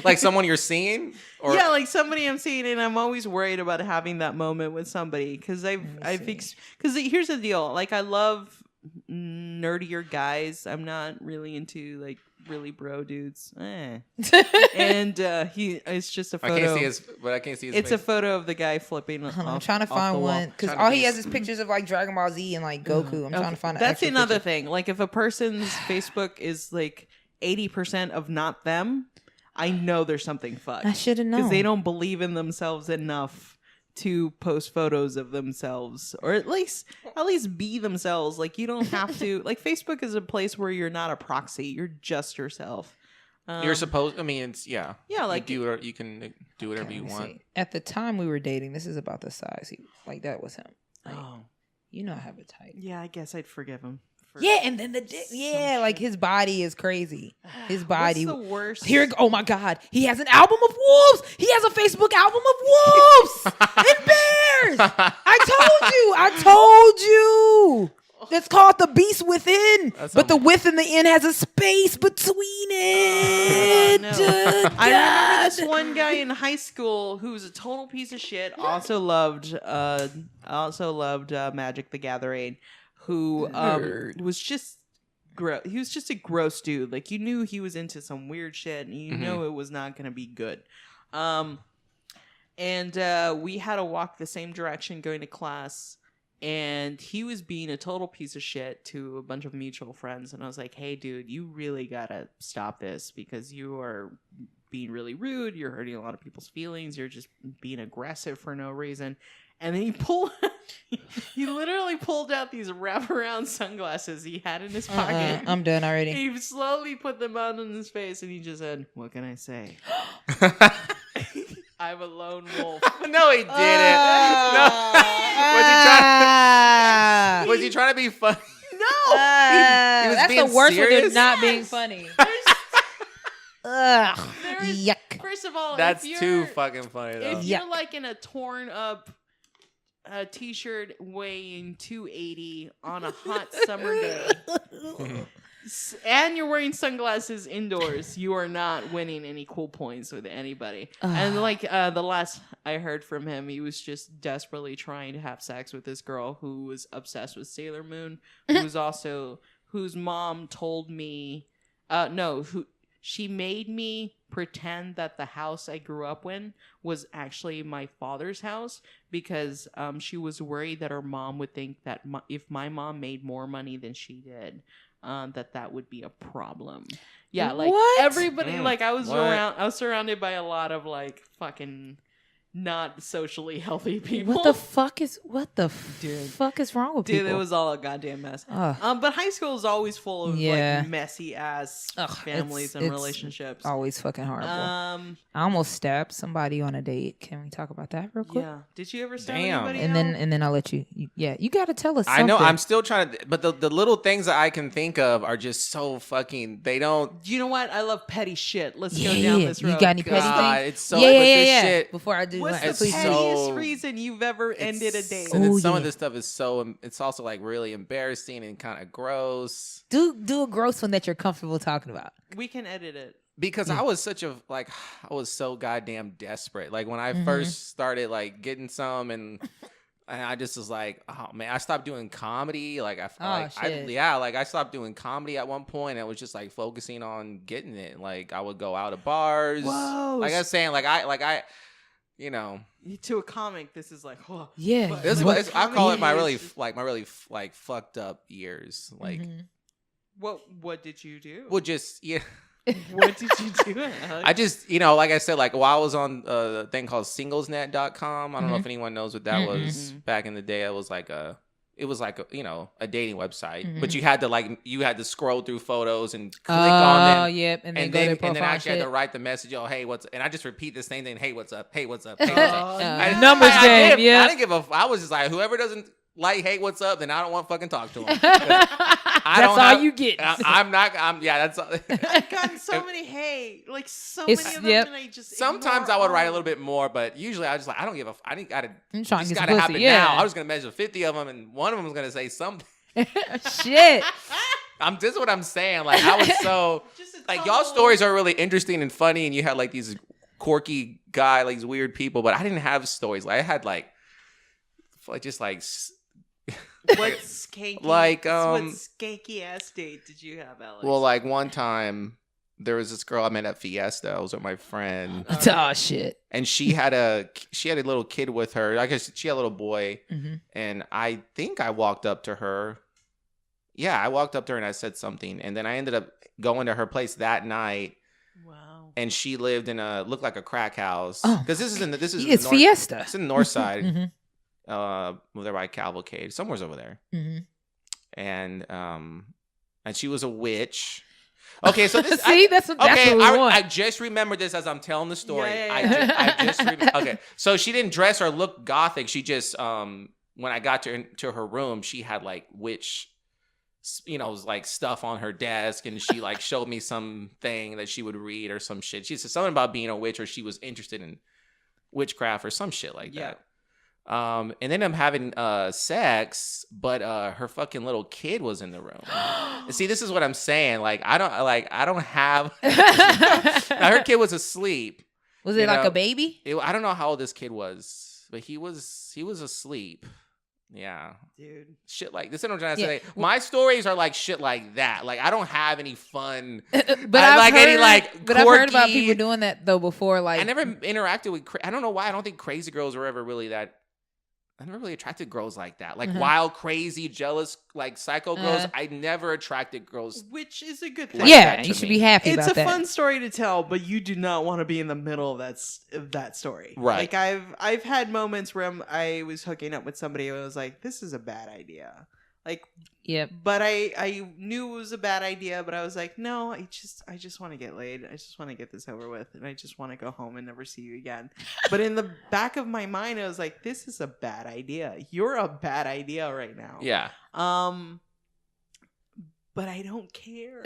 [SPEAKER 3] Like someone you're seeing, or
[SPEAKER 1] Yeah, like somebody I'm seeing, and I'm always worried about having that moment with somebody because because here's the deal. Like, I love nerdier guys. I'm not really into like really bro dudes. And it's just a photo.
[SPEAKER 3] I can't see his, but I can't see his.
[SPEAKER 1] It's
[SPEAKER 3] face.
[SPEAKER 1] a photo of the guy flipping.
[SPEAKER 2] I'm trying to find one because all he has is pictures of like Dragon Ball Z and like Goku. I'm trying to find.
[SPEAKER 1] That's another
[SPEAKER 2] picture.
[SPEAKER 1] thing. Like, if a person's Facebook is like 80% of not them, I know there's something fucked.
[SPEAKER 2] I should have known
[SPEAKER 1] Because they don't believe in themselves enough to post photos of themselves, or at least be themselves. Like, you don't have to. Like, Facebook is a place where you're not a proxy. You're just yourself.
[SPEAKER 3] You're supposed. I mean, it's yeah.
[SPEAKER 1] Like,
[SPEAKER 3] you can do whatever you want.
[SPEAKER 2] See. At the time we were dating, this is about the size. Like, that was him. Like, you know, I have a type.
[SPEAKER 1] Yeah, I guess I'd forgive him.
[SPEAKER 2] Yeah, and then like his body is crazy. His body.
[SPEAKER 1] What's the worst?
[SPEAKER 2] Here, oh my God, he has an album of wolves. He has a Facebook album of wolves and bears. I told you. It's called The Beast Within, but the with and the in has a space between it.
[SPEAKER 1] No. I remember this one guy in high school who was a total piece of shit. Also loved Magic the Gathering. Who was just gross. He was just a gross dude. Like, you knew he was into some weird shit, and you know it was not going to be good. And we had to walk the same direction going to class, and he was being a total piece of shit to a bunch of mutual friends. And I was like, "Hey, dude, you really gotta stop this because you are being really rude. You're hurting a lot of people's feelings. You're just being aggressive for no reason." And then he literally pulled out these wraparound sunglasses he had in his pocket.
[SPEAKER 2] I'm done already.
[SPEAKER 1] He slowly put them on in his face, and he just said, "What can I say? I'm a lone wolf."
[SPEAKER 3] No, he didn't. No. Was he trying to be funny?
[SPEAKER 1] No,
[SPEAKER 3] he was
[SPEAKER 2] that's
[SPEAKER 3] being
[SPEAKER 2] the worst
[SPEAKER 3] serious?
[SPEAKER 2] when they're not being funny. Ugh. Yuck.
[SPEAKER 1] First of all,
[SPEAKER 3] That's
[SPEAKER 1] if
[SPEAKER 3] too
[SPEAKER 1] you're,
[SPEAKER 3] fucking funny though.
[SPEAKER 1] if you're like in a torn up t-shirt weighing 280 on a hot summer day, and you're wearing sunglasses indoors, you are not winning any cool points with anybody. And like the last I heard from him, he was just desperately trying to have sex with this girl who was obsessed with Sailor Moon, whose mom told me she made me pretend that the house I grew up in was actually my father's house because she was worried that her mom would think that if my mom made more money than she did, that would be a problem. Yeah, like everybody, like I was surrounded by a lot of like fucking not socially healthy people.
[SPEAKER 2] What the fuck is fuck is wrong with people?
[SPEAKER 1] Dude, it was all a goddamn mess. But high school is always full of like messy ass families and relationships.
[SPEAKER 2] Always fucking horrible. I almost stabbed somebody on a date. Can we talk about that real quick?
[SPEAKER 1] Yeah. Did you ever stab anybody?
[SPEAKER 2] And then I'll let you. You got to tell us. Something.
[SPEAKER 3] I know. I'm still trying to, but the little things that I can think of are just so fucking. They don't.
[SPEAKER 1] You know what? I love petty shit. Let's go down this road.
[SPEAKER 2] You got any petty things?
[SPEAKER 3] It's so.
[SPEAKER 2] Yeah.
[SPEAKER 3] Shit,
[SPEAKER 2] before I do.
[SPEAKER 1] What's the pettiest reason you've ever ended a date?
[SPEAKER 3] And then some of this stuff is so. It's also like really embarrassing and kind of gross.
[SPEAKER 2] Do a gross one that you're comfortable talking about.
[SPEAKER 1] We can edit it.
[SPEAKER 3] Because I was I was so goddamn desperate. Like when I first started like getting some and I just was like, oh man, I stopped doing comedy. Like I stopped doing comedy at one point. I was just like focusing on getting it. Like I would go out of bars.
[SPEAKER 1] Whoa.
[SPEAKER 3] Like I was saying, I you know,
[SPEAKER 1] to a comic, this is like, oh,
[SPEAKER 2] yeah.
[SPEAKER 3] I call it my really fucked up years. Like,
[SPEAKER 1] what did you do?
[SPEAKER 3] Well, just
[SPEAKER 1] What did you do?
[SPEAKER 3] I just, like I said, like while I was on a thing called singlesnet.com, I don't know if anyone knows what that was. Back in the day, it was like a it was like a dating website,
[SPEAKER 2] Mm-hmm.
[SPEAKER 3] but you had to scroll through photos and click on them.
[SPEAKER 2] Oh, yep. And then go to
[SPEAKER 3] and then I
[SPEAKER 2] profile
[SPEAKER 3] actually had
[SPEAKER 2] shit.
[SPEAKER 3] to write the message, oh, hey, what's, and I just repeat the same thing, hey, what's up, hey, what's up, hey, what's up.
[SPEAKER 2] Numbers game, yeah.
[SPEAKER 3] I didn't give I was just like, whoever doesn't like, hey, what's up, then I don't want to fucking talk to him.
[SPEAKER 2] That's all you get.
[SPEAKER 3] That's all.
[SPEAKER 1] I've gotten so many so
[SPEAKER 2] It's-
[SPEAKER 1] many of them,
[SPEAKER 2] yep.
[SPEAKER 1] and I just
[SPEAKER 3] Sometimes
[SPEAKER 1] ignore
[SPEAKER 3] I would
[SPEAKER 1] all
[SPEAKER 3] write a
[SPEAKER 1] of
[SPEAKER 3] little bit more, but usually I just like, I don't give a, I didn't gotta,
[SPEAKER 2] I'm trying to
[SPEAKER 3] it's
[SPEAKER 2] get some
[SPEAKER 3] gotta
[SPEAKER 2] pussy,
[SPEAKER 3] happen
[SPEAKER 2] yeah.
[SPEAKER 3] now. I was gonna measure 50 of them, and one of them was gonna say something.
[SPEAKER 2] Shit.
[SPEAKER 3] This is what I'm saying. Like, I was so,
[SPEAKER 1] Just a
[SPEAKER 3] like,
[SPEAKER 1] total-
[SPEAKER 3] y'all stories are really interesting and funny, and you had like these quirky guy, like these weird people, but I didn't have stories. Like, I had like just like.
[SPEAKER 1] What skanky,
[SPEAKER 3] Like,
[SPEAKER 1] what skanky ass date did you have, Alex?
[SPEAKER 3] Well, like one time there was this girl I met at Fiesta. I was with my friend,
[SPEAKER 2] Oh, shit.
[SPEAKER 3] and she had a little kid with her. I guess she had a little boy,
[SPEAKER 2] Mm-hmm.
[SPEAKER 3] and I think I walked up to her. Yeah, I walked up to her and I said something, and then I ended up going to her place that night.
[SPEAKER 1] Wow.
[SPEAKER 3] And she lived in looked like a crack house,
[SPEAKER 2] Oh,
[SPEAKER 3] because this is
[SPEAKER 2] It's
[SPEAKER 3] the
[SPEAKER 2] Fiesta.
[SPEAKER 3] It's in the north side.
[SPEAKER 2] Mm-hmm.
[SPEAKER 3] There by Cavalcade, somewhere's over there.
[SPEAKER 2] Mm-hmm.
[SPEAKER 3] And she was a witch. Okay, so this
[SPEAKER 2] See, that's what we want.
[SPEAKER 3] I just remembered this as I'm telling the story.
[SPEAKER 1] Yeah.
[SPEAKER 3] I just okay. So she didn't dress or look gothic. She just when I got to her room, she had like witch, like stuff on her desk, and she like showed me something that she would read or some shit. She said something about being a witch, or she was interested in witchcraft or some shit like that. And then I'm having sex, but her fucking little kid was in the room. See, this is what I'm saying. Like, I don't have. Now, her kid was asleep.
[SPEAKER 2] Was it like a baby?
[SPEAKER 3] I don't know how old this kid was, but he was asleep. Yeah,
[SPEAKER 1] Dude.
[SPEAKER 3] shit like this. Is what I'm trying to
[SPEAKER 2] Yeah.
[SPEAKER 3] say. My stories are like shit like that. Like, I don't have any fun.
[SPEAKER 2] But
[SPEAKER 3] I've
[SPEAKER 2] heard about people doing that though before. Like,
[SPEAKER 3] I never interacted with. I don't know why. I don't think crazy girls were ever really that. I never really attracted girls like that. Like wild, crazy, jealous, like psycho girls. I never attracted girls.
[SPEAKER 1] Which is a good thing.
[SPEAKER 3] Like
[SPEAKER 2] yeah,
[SPEAKER 3] that to
[SPEAKER 2] you should
[SPEAKER 3] me.
[SPEAKER 2] be happy
[SPEAKER 1] It's
[SPEAKER 2] about
[SPEAKER 1] a
[SPEAKER 2] that.
[SPEAKER 1] fun story to tell, but you do not want to be in the middle of that story.
[SPEAKER 3] Right.
[SPEAKER 1] Like I've had moments where I was hooking up with somebody and I was like, this is a bad idea. Like,
[SPEAKER 2] Yep.
[SPEAKER 1] but I knew it was a bad idea, but I was like, no, I just want to get laid. I just want to get this over with, and I just want to go home and never see you again. But in the back of my mind, I was like, this is a bad idea. You're a bad idea right now.
[SPEAKER 3] Yeah.
[SPEAKER 1] But I don't care.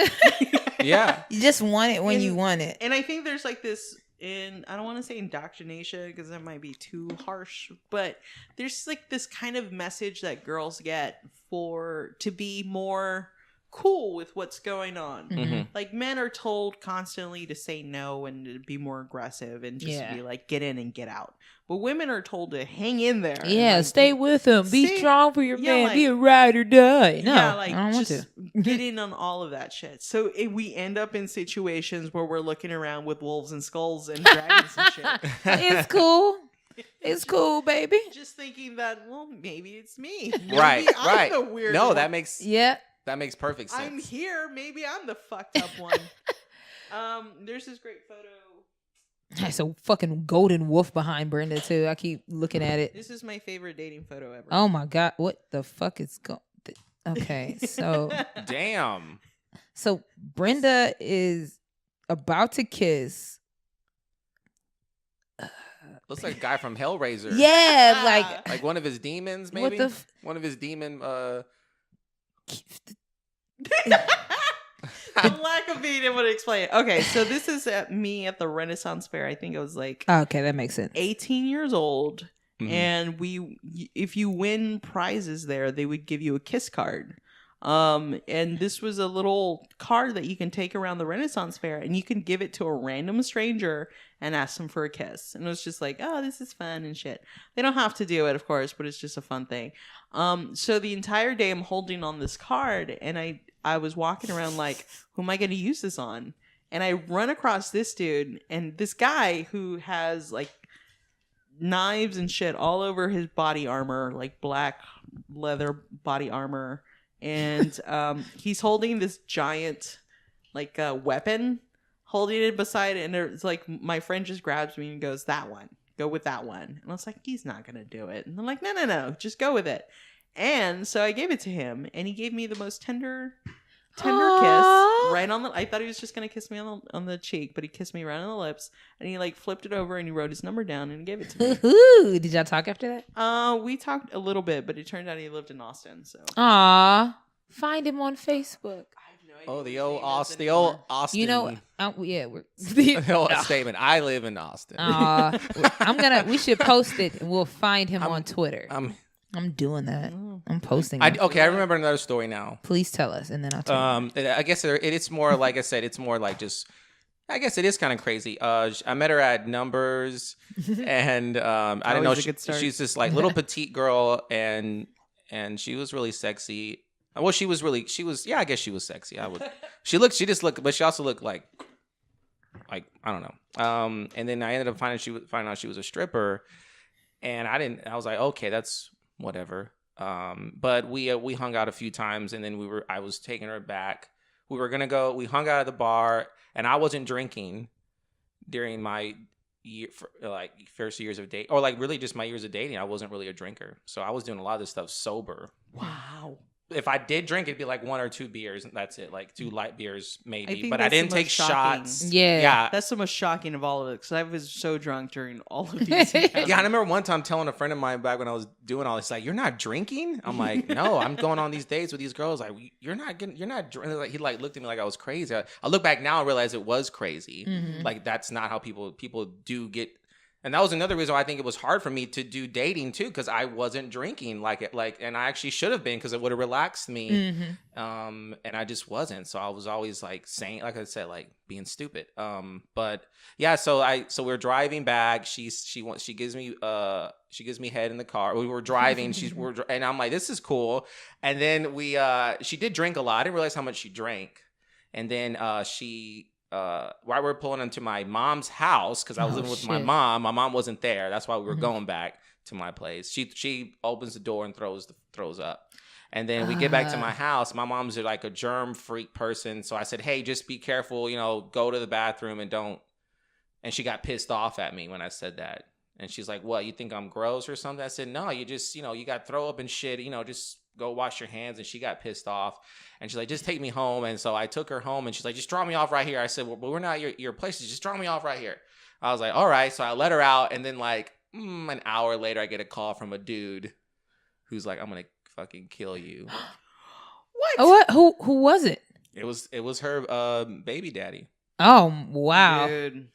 [SPEAKER 3] Yeah.
[SPEAKER 2] You just want it when you want it.
[SPEAKER 1] And I think there's like this I don't want to say indoctrination because that might be too harsh, but there's like this kind of message that girls get to be more cool with what's going on.
[SPEAKER 3] Mm-hmm.
[SPEAKER 1] Like men are told constantly to say no and to be more aggressive and just
[SPEAKER 2] Yeah.
[SPEAKER 1] be like get in and get out. But women are told to hang in there. and,
[SPEAKER 2] Yeah,
[SPEAKER 1] like,
[SPEAKER 2] stay with him. Be
[SPEAKER 1] See?
[SPEAKER 2] strong for your
[SPEAKER 1] Yeah,
[SPEAKER 2] man.
[SPEAKER 1] like-
[SPEAKER 2] Be a ride or die. No,
[SPEAKER 1] yeah, like
[SPEAKER 2] I don't want
[SPEAKER 1] just
[SPEAKER 2] to.
[SPEAKER 1] get in on all of that shit. So we end up in situations where we're looking around with wolves and skulls and dragons and shit.
[SPEAKER 2] It's cool. It's cool, baby.
[SPEAKER 1] Just thinking that, well, maybe it's me.
[SPEAKER 3] Right.
[SPEAKER 1] Maybe I'm
[SPEAKER 3] Right.
[SPEAKER 1] the weird
[SPEAKER 3] No,
[SPEAKER 1] one.
[SPEAKER 3] that makes
[SPEAKER 2] Yeah.
[SPEAKER 3] perfect sense.
[SPEAKER 1] I'm here. Maybe I'm the fucked up one. There's this great photo.
[SPEAKER 2] There's a fucking golden wolf behind Brenda too. I keep looking at it.
[SPEAKER 1] This is my favorite dating photo ever.
[SPEAKER 2] Oh my god, what the fuck is going? Okay, so Brenda is about to kiss.
[SPEAKER 3] Looks like a guy from Hellraiser.
[SPEAKER 2] Yeah,
[SPEAKER 3] Like one of his demons,
[SPEAKER 2] what
[SPEAKER 3] maybe.
[SPEAKER 2] the
[SPEAKER 3] One of his demon.
[SPEAKER 1] The lack of being able to explain it. Okay, so this is me at the Renaissance Fair. I think I was like
[SPEAKER 2] Okay, that makes sense.
[SPEAKER 1] 18 years old.
[SPEAKER 3] Mhm.
[SPEAKER 1] And if you win prizes there, they would give you a kiss card. And this was a little card that you can take around the Renaissance Fair and you can give it to a random stranger and ask them for a kiss. And it was just like, oh, this is fun and shit. They don't have to do it, of course, but it's just a fun thing. So the entire day I'm holding on this card and I was walking around like, who am I going to use this on? And I run across this dude and this guy who has like knives and shit all over his body armor, like black leather body armor. And he's holding this giant like weapon, holding it beside it. And it's like my friend just grabs me and goes, that one. Go with that one. And I was like, he's not going to do it. And I'm like, no, just go with it. And so I gave it to him, and he gave me the most tender kiss
[SPEAKER 2] Aww.
[SPEAKER 1] right on the. I thought he was just gonna kiss me on the cheek, but he kissed me right on the lips, and he like flipped it over and he wrote his number down and gave it to me.
[SPEAKER 2] Ooh, did y'all talk after that?
[SPEAKER 1] We talked a little bit, but it turned out he lived in Austin. So
[SPEAKER 2] Aw, find him on Facebook.
[SPEAKER 1] I have no idea.
[SPEAKER 3] Oh,
[SPEAKER 1] what
[SPEAKER 3] the
[SPEAKER 1] his
[SPEAKER 3] old
[SPEAKER 1] name is
[SPEAKER 3] Austin. The
[SPEAKER 1] anymore.
[SPEAKER 3] old Austin.
[SPEAKER 2] You know, yeah, we're.
[SPEAKER 3] the old statement. I live in Austin.
[SPEAKER 2] We should post it and we'll find him on Twitter. I'm doing that. I'm posting it.
[SPEAKER 3] Okay, I remember another story now.
[SPEAKER 2] Please tell us, and then I'll tell you.
[SPEAKER 3] I guess it's more like I said. It's more like just. I guess it is kind of crazy. I met her at Numbers, and I didn't know she's this like little petite girl, and she was really sexy. Well, she was. Yeah, I guess she was sexy. She just looked, but she also looked like I don't know. And then I ended up finding out she was a stripper, and I was like, okay, that's whatever. But we hung out a few times, and then I was taking her back. We were gonna go. We hung out at the bar, and I wasn't drinking during my first years of dating, or like really just my years of dating. I wasn't really a drinker, so I was doing a lot of this stuff sober.
[SPEAKER 1] Wow.
[SPEAKER 3] If I did drink, it'd be like 1 or 2 beers, and that's it. Like 2 light beers, maybe. But I
[SPEAKER 1] that's
[SPEAKER 3] didn't
[SPEAKER 1] the
[SPEAKER 3] take
[SPEAKER 1] most shocking.
[SPEAKER 3] shots.
[SPEAKER 2] Yeah.
[SPEAKER 1] That's the most shocking of all of it, because I was so drunk during all of these.
[SPEAKER 3] Yeah, I remember one time telling a friend of mine back when I was doing all this, like, "You're not drinking?" I'm like, "No, I'm going on these dates with these girls. Like, you're not drinking." Like, he like looked at me like I was crazy. I look back now and realize it was crazy.
[SPEAKER 2] Mhm.
[SPEAKER 3] Like, that's not how people do get. And that was another reason why I think it was hard for me to do dating too, because I wasn't drinking and I actually should have been, because it would have relaxed me.
[SPEAKER 2] Mhm.
[SPEAKER 3] And I just wasn't. So I was always like saying, like I said, like being stupid. But yeah, so we're driving back. She gives me head in the car. We were driving. And I'm like, this is cool. And then she did drink a lot. I didn't realize how much she drank. And then while we were pulling into my mom's house, because I was living with my mom wasn't there. That's why we were going back to my place. She opens the door and throws up. And then we get back to my house. My mom's like a germ freak person. So I said, hey, just be careful, go to the bathroom and don't. And she got pissed off at me when I said that. And she's like, what, you think I'm gross or something? I said, no, you just, you got throw up and shit, just go wash your hands. And she got pissed off. And she's like, just take me home. And so I took her home, and she's like, just drop me off right here. I said, well, but we're not your places. Just drop me off right here. I was like, all right. So I let her out. And then like an hour later, I get a call from a dude who's like, I'm going to fucking kill you.
[SPEAKER 2] What? Who was it?
[SPEAKER 3] It was her baby daddy.
[SPEAKER 2] Oh, wow.
[SPEAKER 1] Dude.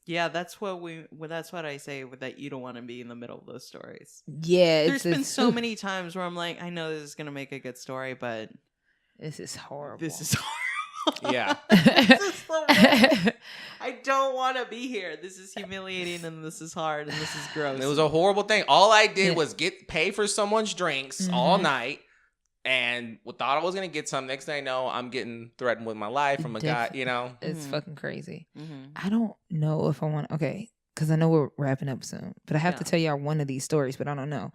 [SPEAKER 1] Yeah, that's what I say with that. You don't want to be in the middle of those stories.
[SPEAKER 2] Yeah.
[SPEAKER 1] There's been so many times where I'm like, I know this is going to make a good story, but
[SPEAKER 2] this is horrible.
[SPEAKER 1] This is horrible.
[SPEAKER 3] Yeah.
[SPEAKER 1] This is so bad. I don't want to be here. This is humiliating, and this is hard, and this is gross.
[SPEAKER 3] It was a horrible thing. All I did was pay for someone's drinks all night, and thought I was gonna get some. Next thing I know, I'm getting threatened with my life from a guy.
[SPEAKER 2] It's fucking crazy.
[SPEAKER 1] Mm-hmm.
[SPEAKER 2] I don't know if I want. Okay, because I know we're wrapping up soon, but I have to tell y'all one of these stories. But I don't know.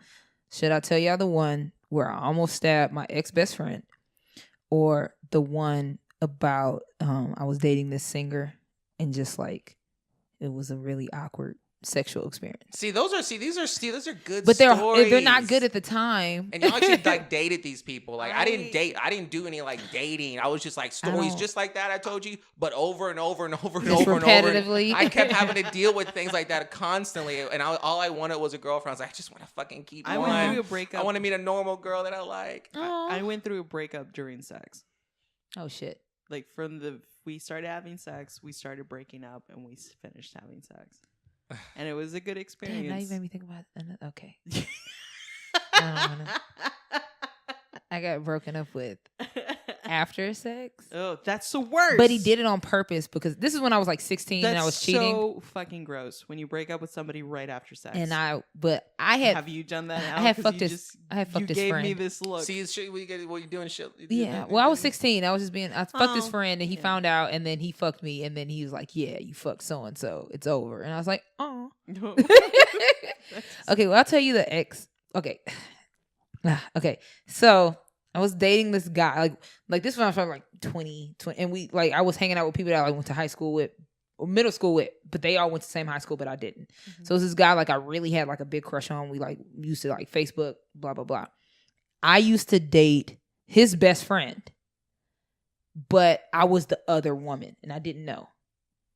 [SPEAKER 2] Should I tell y'all the one where I almost stabbed my ex-best friend, or the one about I was dating this singer and just like it was a really awkward sexual experience?
[SPEAKER 3] These are good,
[SPEAKER 2] but
[SPEAKER 3] stories.
[SPEAKER 2] they're not good at the time.
[SPEAKER 3] And y'all actually like dated these people. Like I didn't do any like dating. I was just like stories just like that I told you, but over and over and over and over and over.
[SPEAKER 2] Repetitively.
[SPEAKER 3] I kept having to deal with things like that constantly, and all I wanted was a girlfriend. I was like, I just want to fucking keep one.
[SPEAKER 1] went through a breakup.
[SPEAKER 3] I want to meet a normal girl that I like.
[SPEAKER 1] I went through a breakup during sex.
[SPEAKER 2] Oh shit.
[SPEAKER 1] Like we started having sex, we started breaking up, and we finished having sex. And it was a good experience.
[SPEAKER 2] Damn, now you made me think about it. Okay. I got broken up with after sex.
[SPEAKER 1] Oh, that's the worst.
[SPEAKER 2] But he did it on purpose, because this is when I was like 16 and I was cheating.
[SPEAKER 1] So fucking gross when you break up with somebody right after sex.
[SPEAKER 2] And I had.
[SPEAKER 1] Have you done that?
[SPEAKER 2] I had fucked his. I had fucked his friend.
[SPEAKER 1] You gave me this look.
[SPEAKER 3] See, what you doing? Shit.
[SPEAKER 2] Yeah. Well, I was 16. I was just being. I fucked his friend, and he found out, and then he fucked me, and then he was like, "Yeah, you fucked so and so. It's over." And I was like, "Oh." Okay. Well, I'll tell you the ex. Okay. Okay. So I was dating this guy. Like this one, I was probably like 20, and we I was hanging out with people that I went to high school with, or middle school with, but they all went to the same high school, but I didn't. Mm-hmm. So it was this guy I really had a big crush on. We used to Facebook, blah blah blah. I used to date his best friend, but I was the other woman and I didn't know.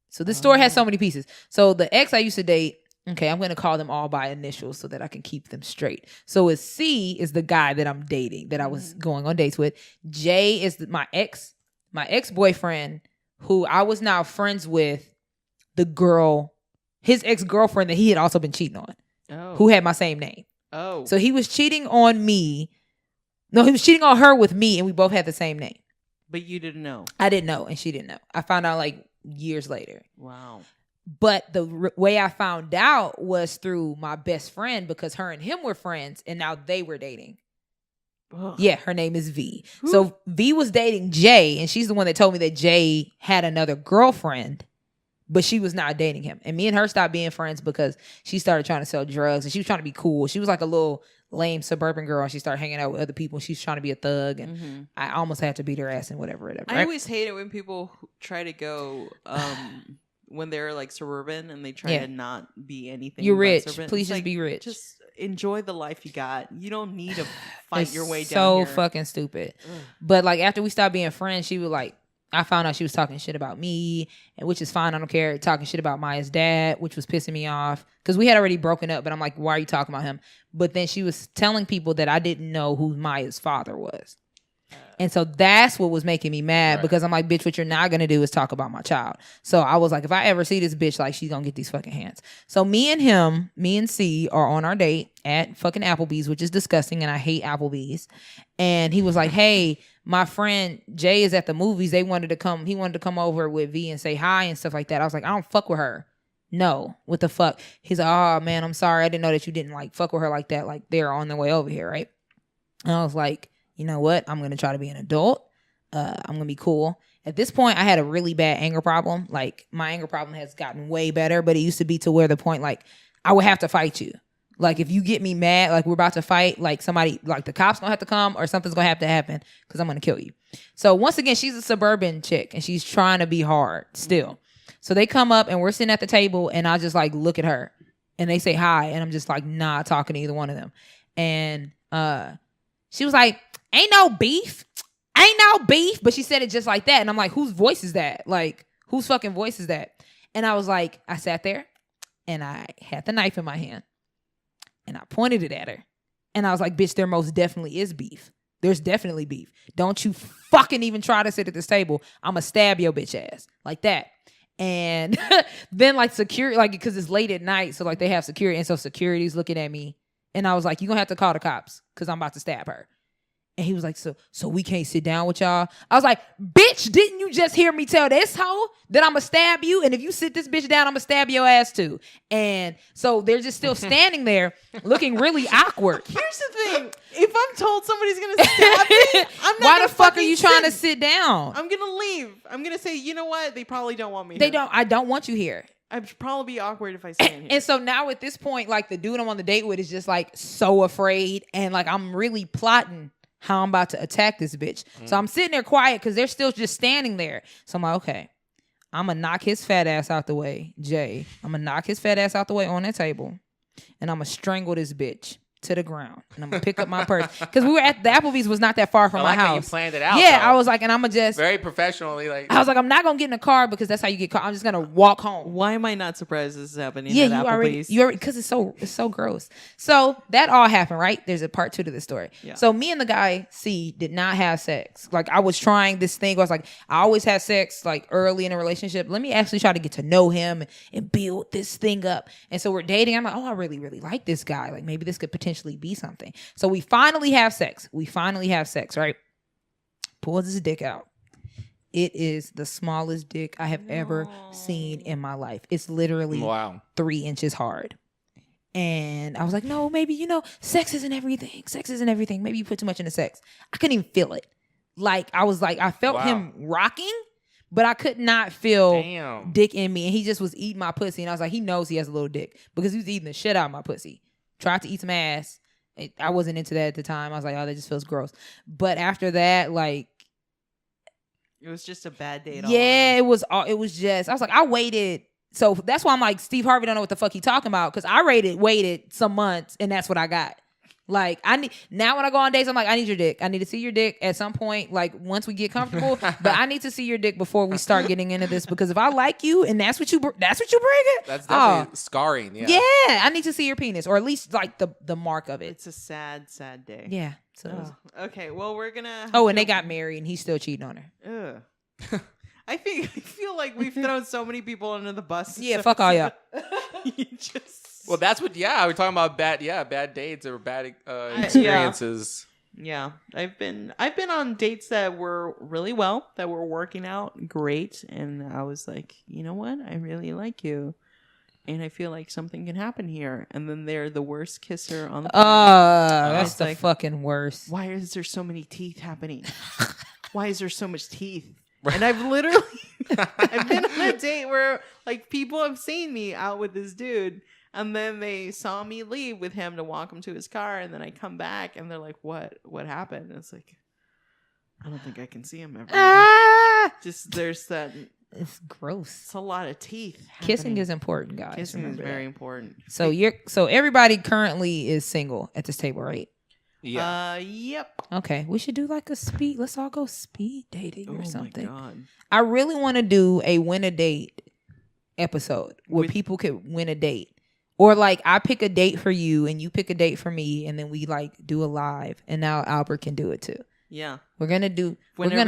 [SPEAKER 2] So this story has so many pieces. So the ex I used to date, okay, I'm going to call them all by initials so that I can keep them straight. So it's C is the guy that I'm dating, that I was going on dates with. J is my ex-boyfriend, who I was now friends with the girl, his ex-girlfriend that he had also been cheating on, who had my same name.
[SPEAKER 1] Oh.
[SPEAKER 2] So he was cheating on me. No, he was cheating on her with me, and we both had the same name.
[SPEAKER 1] But you didn't know.
[SPEAKER 2] I didn't know, and she didn't know. I found out like years later.
[SPEAKER 1] Wow.
[SPEAKER 2] But the way I found out was through my best friend, because her and him were friends, and now they were dating. Ugh. Yeah, her name is V. Ooh. So V was dating Jay, and she's the one that told me that Jay had another girlfriend, but she was not dating him. And me and her stopped being friends because she started trying to sell drugs, and she was trying to be cool. She was like a little lame suburban girl, and she started hanging out with other people. She's trying to be a thug, and I almost had to beat her ass and whatever.
[SPEAKER 1] I always hate it when people try to go when they're like suburban and they try to not be anything.
[SPEAKER 2] You're rich.
[SPEAKER 1] Suburban.
[SPEAKER 2] Please
[SPEAKER 1] it's
[SPEAKER 2] just
[SPEAKER 1] like,
[SPEAKER 2] be rich.
[SPEAKER 1] Just enjoy the life you got. You don't need to fight your way down
[SPEAKER 2] so
[SPEAKER 1] here.
[SPEAKER 2] Fucking stupid. But like after we stopped being friends, she was like, I found out she was talking shit about me, and which is fine. I don't care. Talking shit about Maya's dad, which was pissing me off because we had already broken up. But I'm like, why are you talking about him? But then she was telling people that I didn't know who Maya's father was. And so that's what was making me mad, because I'm like, bitch, what you're not going to do is talk about my child. So I was like, if I ever see this bitch, like, she's going to get these fucking hands. So me and C are on our date at fucking Applebee's, which is disgusting. And I hate Applebee's. And he was like, hey, my friend Jay is at the movies. He wanted to come over with V and say hi and stuff like that. I was like, I don't fuck with her. No, what the fuck? He's like, oh man, I'm sorry. I didn't know that you didn't like fuck with her like that. Like they're on their way over here. Right. And I was like, you know what? I'm going to try to be an adult. I'm going to be cool. At this point, I had a really bad anger problem. Like, my anger problem has gotten way better, but it used to be to where the point, like, I would have to fight you. Like, if you get me mad, like, we're about to fight, like, somebody, like, the cops going to have to come or something's going to have to happen because I'm going to kill you. So, once again, she's a suburban chick, and she's trying to be hard still. So, they come up, and we're sitting at the table, and I just, like, look at her. And they say hi, and I'm just, like, not talking to either one of them. And she was like, ain't no beef. But she said it just like that. And I'm like, whose voice is that? Like, whose fucking voice is that? And I was like, I sat there and I had the knife in my hand and I pointed it at her. And I was like, bitch, there most definitely is beef. There's definitely beef. Don't you fucking even try to sit at this table. I'm going to stab your bitch ass. Like that. And then like security, like, because it's late at night. So like they have security. And so security's looking at me. And I was like, you're going to have to call the cops because I'm about to stab her. And he was like, so we can't sit down with y'all? I was like, bitch, didn't you just hear me tell this hoe that I'm going to stab you? And if you sit this bitch down, I'm going to stab your ass too. And so they're just still standing there looking really awkward.
[SPEAKER 1] Here's the thing. If I'm told somebody's going to stab me, I'm not
[SPEAKER 2] Why the fuck are you trying to sit down?
[SPEAKER 1] I'm going to leave. I'm going to say, you know what? They probably don't want me
[SPEAKER 2] here. I don't want you here.
[SPEAKER 1] I'd probably be awkward if I stand here.
[SPEAKER 2] And so now at this point, like the dude I'm on the date with is just like so afraid. And like I'm really plotting how I'm about to attack this bitch. So I'm sitting there quiet because they're still just standing there. So I'm like, okay, I'm going to knock his fat ass out the way, Jay. I'm going to knock his fat ass out the way on that table. And I'm going to strangle this bitch to the ground. And I'm going to pick up my purse. Because we were at the Applebee's was not that far from my house.
[SPEAKER 3] You planned it out.
[SPEAKER 2] Yeah,
[SPEAKER 3] though.
[SPEAKER 2] I was like, and I'm going to just.
[SPEAKER 3] Very professionally. Like
[SPEAKER 2] I was like, I'm not going to get in a car because that's how you get caught. I'm just going to walk home.
[SPEAKER 1] Why am I not surprised this is happening
[SPEAKER 2] at
[SPEAKER 1] Applebee's?
[SPEAKER 2] You already, because it's so gross. So that all happened, right? There's a part 2 to this story. Yeah. So me and the guy, C, did not have sex. Like I was trying this thing where I was like, I always have sex like early in a relationship. Let me actually try to get to know him and build this thing up. And so we're dating. I'm like, oh, I really, really like this guy. Like maybe this could potentially be something. So we finally have sex. Right? Pulls his dick out. It is the smallest dick I have ever seen in my life. It's literally 3 inches hard. And I was like, no, maybe, sex isn't everything. Maybe you put too much into sex. I couldn't even feel it. Like, I was like, I felt him rocking, but I could not feel dick in me. And he just was eating my pussy. And I was like, he knows he has a little dick because he was eating the shit out of my pussy. Tried to eat some ass. I wasn't into that at the time. I was like, oh, that just feels gross. But after that, like,
[SPEAKER 1] it was just a bad date.
[SPEAKER 2] Yeah, it was just, I was like, I waited. So that's why I'm like, Steve Harvey don't know what the fuck he talking about. Because I waited some months and that's what I got. Like now when I go on dates, I'm like, I need your dick. I need to see your dick at some point. Like once we get comfortable, but I need to see your dick before we start getting into this because if I like you and that's what you bring it.
[SPEAKER 3] That's definitely scarring. Yeah.
[SPEAKER 2] Yeah, I need to see your penis or at least like the mark of it.
[SPEAKER 1] It's a sad, sad day.
[SPEAKER 2] Yeah. So
[SPEAKER 1] okay, well we're gonna.
[SPEAKER 2] Oh, and they got married and he's still cheating on her.
[SPEAKER 1] Ugh. I feel like we've thrown so many people under the bus.
[SPEAKER 2] Yeah, fuck all y'all.
[SPEAKER 3] Well, that's what. Yeah, we're talking about bad dates or bad experiences.
[SPEAKER 1] Yeah, I've been on dates that were really well, that were working out great, and I was like, you know what, I really like you, and I feel like something can happen here. And then they're the worst kisser on the planet.
[SPEAKER 2] That's the fucking worst.
[SPEAKER 1] Why is there so many teeth happening? Why is there so much teeth? And I've literally I've been on a date where like people have seen me out with this dude and then they saw me leave with him to walk him to his car and then I come back and they're like, what happened? And it's like, I don't think I can see him ever. Just there's that.
[SPEAKER 2] It's gross.
[SPEAKER 1] It's a lot of teeth.
[SPEAKER 2] Kissing is important, guys.
[SPEAKER 1] Kissing is very important.
[SPEAKER 2] So everybody currently is single at this table, right?
[SPEAKER 3] Yeah.
[SPEAKER 1] Yep.
[SPEAKER 2] Okay, we should do like a speed. Let's all go speed dating or something.
[SPEAKER 1] Oh my God.
[SPEAKER 2] I really want to do a win a date episode where people could win a date, or like I pick a date for you and you pick a date for me, and then we like do a live. And now Albert can do it too.
[SPEAKER 1] Yeah,
[SPEAKER 2] whenever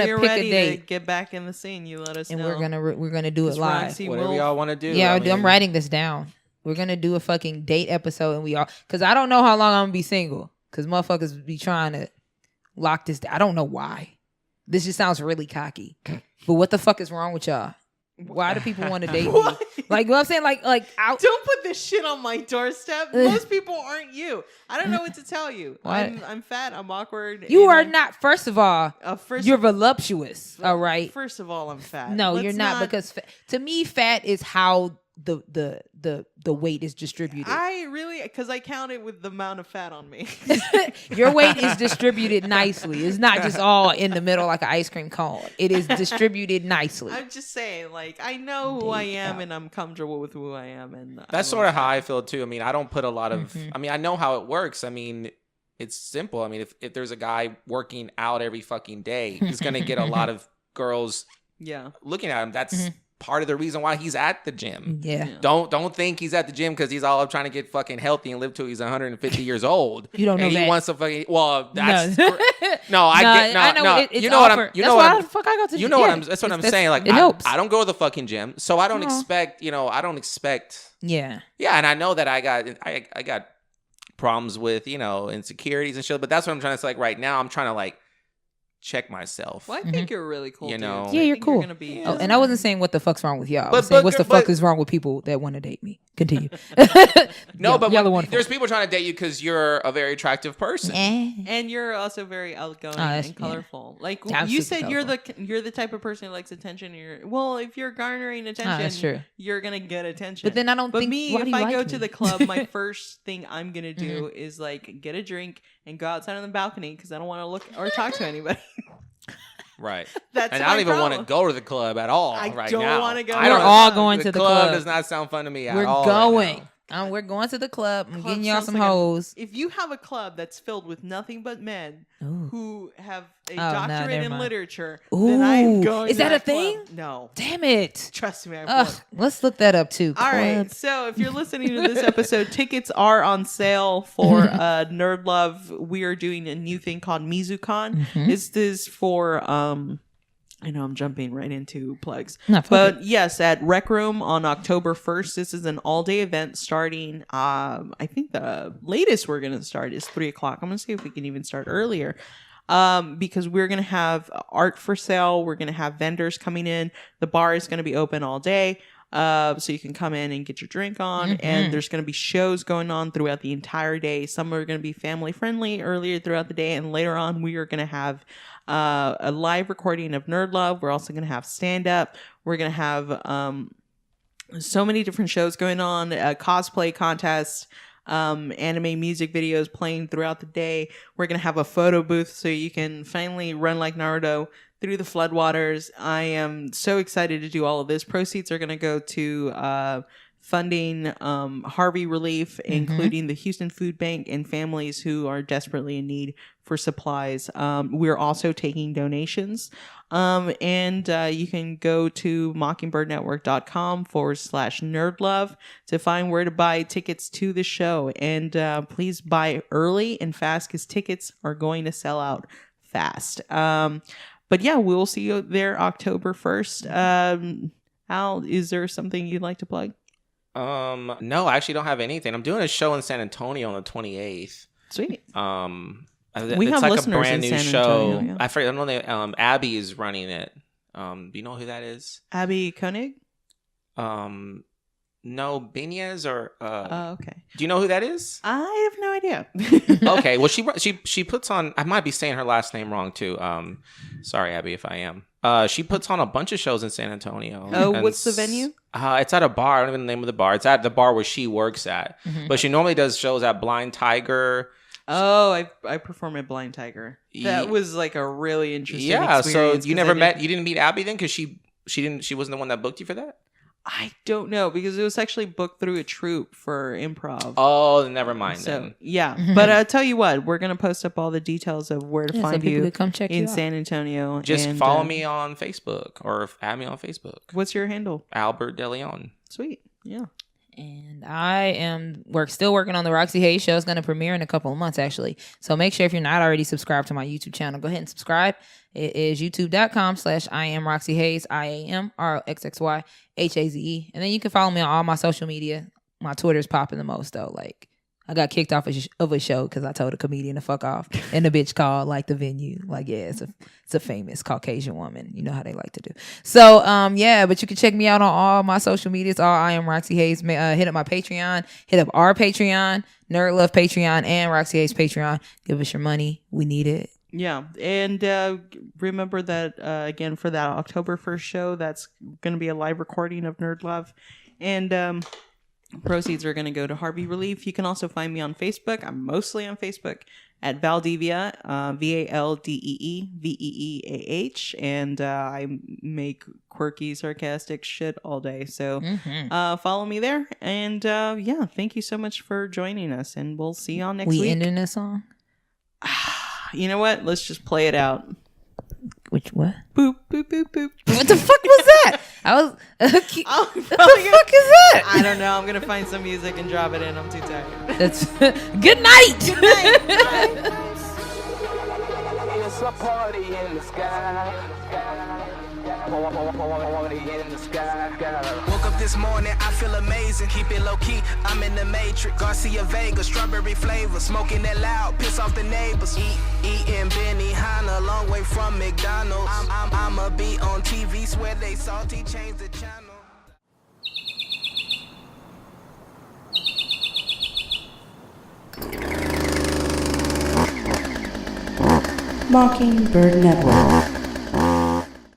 [SPEAKER 1] you're
[SPEAKER 2] pick
[SPEAKER 1] ready
[SPEAKER 2] a date.
[SPEAKER 1] to get back in the scene, you let us
[SPEAKER 2] and
[SPEAKER 1] know.
[SPEAKER 2] we're gonna do it live.
[SPEAKER 3] Whatever y'all want to do.
[SPEAKER 2] Yeah, I'm writing this down. We're gonna do a fucking date episode, and because I don't know how long I'm gonna be single. Because motherfuckers be trying to lock this down. I don't know why. This just sounds really cocky. But what the fuck is wrong with y'all? Why do people want to date me? Like, what I'm saying, like,
[SPEAKER 1] don't put this shit on my doorstep. Most people aren't you. I don't know what to tell you. I'm fat. I'm awkward.
[SPEAKER 2] You are not. First of all, you're voluptuous. All right.
[SPEAKER 1] First of all, I'm fat.
[SPEAKER 2] No, you're not because to me, fat is how the weight is distributed.
[SPEAKER 1] Because I counted with the amount of fat on me.
[SPEAKER 2] Your weight is distributed nicely. It's not just all in the middle like an ice cream cone. It is distributed nicely.
[SPEAKER 1] I'm just saying, like, I know who I am and I'm comfortable with who I am. And
[SPEAKER 3] that's sort of how I feel too. I mean, I don't put a lot of, I mean, I know how it works. I mean, it's simple. I mean, if there's a guy working out every fucking day, he's going to get a lot of girls looking at him. That's part of the reason why he's at the gym.
[SPEAKER 2] Yeah.
[SPEAKER 3] Don't think he's at the gym because he's all up trying to get fucking healthy and live till he's 150 years old.
[SPEAKER 2] You don't know
[SPEAKER 3] and
[SPEAKER 2] that.
[SPEAKER 3] He wants to fucking. Well, that's
[SPEAKER 2] no.
[SPEAKER 3] You know what I'm. You know what I'm.
[SPEAKER 2] Fuck I go to.
[SPEAKER 3] You know what I'm. That's what I'm saying. Like I don't go to the fucking gym, so I don't expect. I don't expect.
[SPEAKER 2] Yeah.
[SPEAKER 3] Yeah, and I know that I got problems with insecurities and shit. But that's what I'm trying to say. Like right now, I'm trying to like check myself.
[SPEAKER 1] Well, I think you're really cool.
[SPEAKER 2] Yeah, you're cool.
[SPEAKER 1] You're gonna be,
[SPEAKER 2] and I wasn't saying what the fuck's wrong with y'all. I was saying what's the fuck is wrong with people that want to date me. Continue.
[SPEAKER 3] No, but there's people trying to date you because you're a very attractive person,
[SPEAKER 1] and you're also very outgoing and colorful. Like you said, you're the type of person who likes attention. If you're garnering attention,
[SPEAKER 2] that's true.
[SPEAKER 1] You're gonna get attention.
[SPEAKER 2] But then I don't. But me,
[SPEAKER 1] if I go to the club, my first thing I'm gonna do is like get a drink and go outside on the balcony because I don't want to look or talk to anybody.
[SPEAKER 3] Right.
[SPEAKER 1] That's
[SPEAKER 3] and I don't even want to go to the club at all right now.
[SPEAKER 1] I don't want to go.
[SPEAKER 2] We're all going to the club.
[SPEAKER 3] Does not sound fun to me at
[SPEAKER 2] We're
[SPEAKER 3] all.
[SPEAKER 2] going. We're going to the club. I'm getting y'all some hoes.
[SPEAKER 1] If you have a club that's filled with nothing but men who have a doctorate in literature, then I am going.
[SPEAKER 2] Is that a thing?
[SPEAKER 1] No.
[SPEAKER 2] Damn it.
[SPEAKER 1] Trust me.
[SPEAKER 2] Let's look that up too.
[SPEAKER 1] All right. So if you're listening to this episode, tickets are on sale for Nerd Love. We are doing a new thing called MIZUCON. This is for I know I'm jumping right into plugs. But yes, at Rec Room on October 1st, this is an all-day event starting, I think the latest we're going to start is 3 o'clock. I'm going to see if we can even start earlier. Because we're going to have art for sale. We're going to have vendors coming in. The bar is going to be open all day. So you can come in and get your drink on. And there's going to be shows going on throughout the entire day. Some are going to be family friendly earlier throughout the day. And later on, we are going to have a live recording of Nerd Love. We're also going to have stand up. We're going to have so many different shows going on, a cosplay contest, anime music videos playing throughout the day. We're going to have a photo booth so you can finally run like Naruto through the floodwaters. I am so excited to do all of this. Proceeds are going to go to funding Harvey relief, including the Houston Food Bank and families who are desperately in need for supplies. We're also taking donations. And you can go to mockingbirdnetwork.com/nerdlove to find where to buy tickets to the show. And please buy early and fast because tickets are going to sell out fast. But yeah, we'll see you there October 1st. Al, is there something you'd like to plug?
[SPEAKER 3] No, I actually don't have anything. I'm doing a show in San Antonio on the 28th.
[SPEAKER 1] Sweet.
[SPEAKER 3] It's
[SPEAKER 1] have
[SPEAKER 3] like a
[SPEAKER 1] listeners
[SPEAKER 3] brand
[SPEAKER 1] in
[SPEAKER 3] new
[SPEAKER 1] San
[SPEAKER 3] show.
[SPEAKER 1] Antonio, yeah.
[SPEAKER 3] I forget. I don't know. Abby is running it. Do you know who that is?
[SPEAKER 1] Abby Koenig?
[SPEAKER 3] No, Benez or.
[SPEAKER 1] Okay.
[SPEAKER 3] Do you know who that is?
[SPEAKER 1] I have no idea.
[SPEAKER 3] Okay, well she puts on. I might be saying her last name wrong too. Sorry, Abby, if I am. She puts on a bunch of shows in San Antonio.
[SPEAKER 1] Oh, what's the venue?
[SPEAKER 3] It's at a bar. I don't even know the name of the bar. It's at the bar where she works at. But she normally does shows at Blind Tiger.
[SPEAKER 1] Oh, I perform at Blind Tiger. That was like a really interesting experience.
[SPEAKER 3] So you didn't meet Abby then because she wasn't the one that booked you for that?
[SPEAKER 1] I don't know because it was actually booked through a troupe for improv.
[SPEAKER 3] Oh, never mind.
[SPEAKER 1] So
[SPEAKER 3] then.
[SPEAKER 1] yeah, but I'll tell you what, we're gonna post up all the details of where to find you
[SPEAKER 2] come check
[SPEAKER 1] in
[SPEAKER 2] you
[SPEAKER 1] San Antonio.
[SPEAKER 3] Just
[SPEAKER 1] and,
[SPEAKER 3] follow me on Facebook or add me on Facebook.
[SPEAKER 1] What's your handle?
[SPEAKER 3] Albert DeLeon.
[SPEAKER 1] Sweet. Yeah.
[SPEAKER 2] And I am still working on the Roxxy Haze show. It's going to premiere in a couple of months, actually. So make sure if you're not already subscribed to my YouTube channel, go ahead and subscribe. It is youtube.com/IamRoxxyHaze, IamRoxxyHaze. And then you can follow me on all my social media. My Twitter's popping the most, though. Like, I got kicked off of a show because I told a comedian to fuck off. And the bitch called, like, the venue. Like, yeah, it's a famous Caucasian woman. You know how they like to do. So, yeah, but you can check me out on all my social medias. All I am Roxxy Haze. Hit up my Patreon. Hit up our Patreon, Nerd Love Patreon, and Roxxy Haze Patreon. Give us your money. We need it.
[SPEAKER 1] Yeah. And remember that, again, for that October 1st show, that's going to be a live recording of Nerd Love. And proceeds are going to go to Harvey Relief. You can also find me on Facebook. I'm mostly on Facebook at Valdivia, VALDEEVEEAH. And I make quirky, sarcastic shit all day. So follow me there. And yeah, thank you so much for joining us. And we'll see y'all next week.
[SPEAKER 2] We ending this song?
[SPEAKER 1] You know what? Let's just play it out.
[SPEAKER 2] Which what?
[SPEAKER 1] Boop, boop, boop, boop.
[SPEAKER 2] What the fuck was that? What the fuck is that?
[SPEAKER 1] I don't know. I'm going to find some music and drop it in. I'm too tired.
[SPEAKER 2] That's good night.
[SPEAKER 1] Good night. Bye.
[SPEAKER 4] It's a party in the sky. Party in the sky. Woke up this morning, I feel amazing. Keep it low key, I'm in the matrix. Garcia Vega, strawberry flavor. Smoking that loud, piss off the neighbors. Eating Benny Hanna, long way from McDonald's. I'ma be on TV, swear they salty, change the channel.
[SPEAKER 5] Mockingbird Network.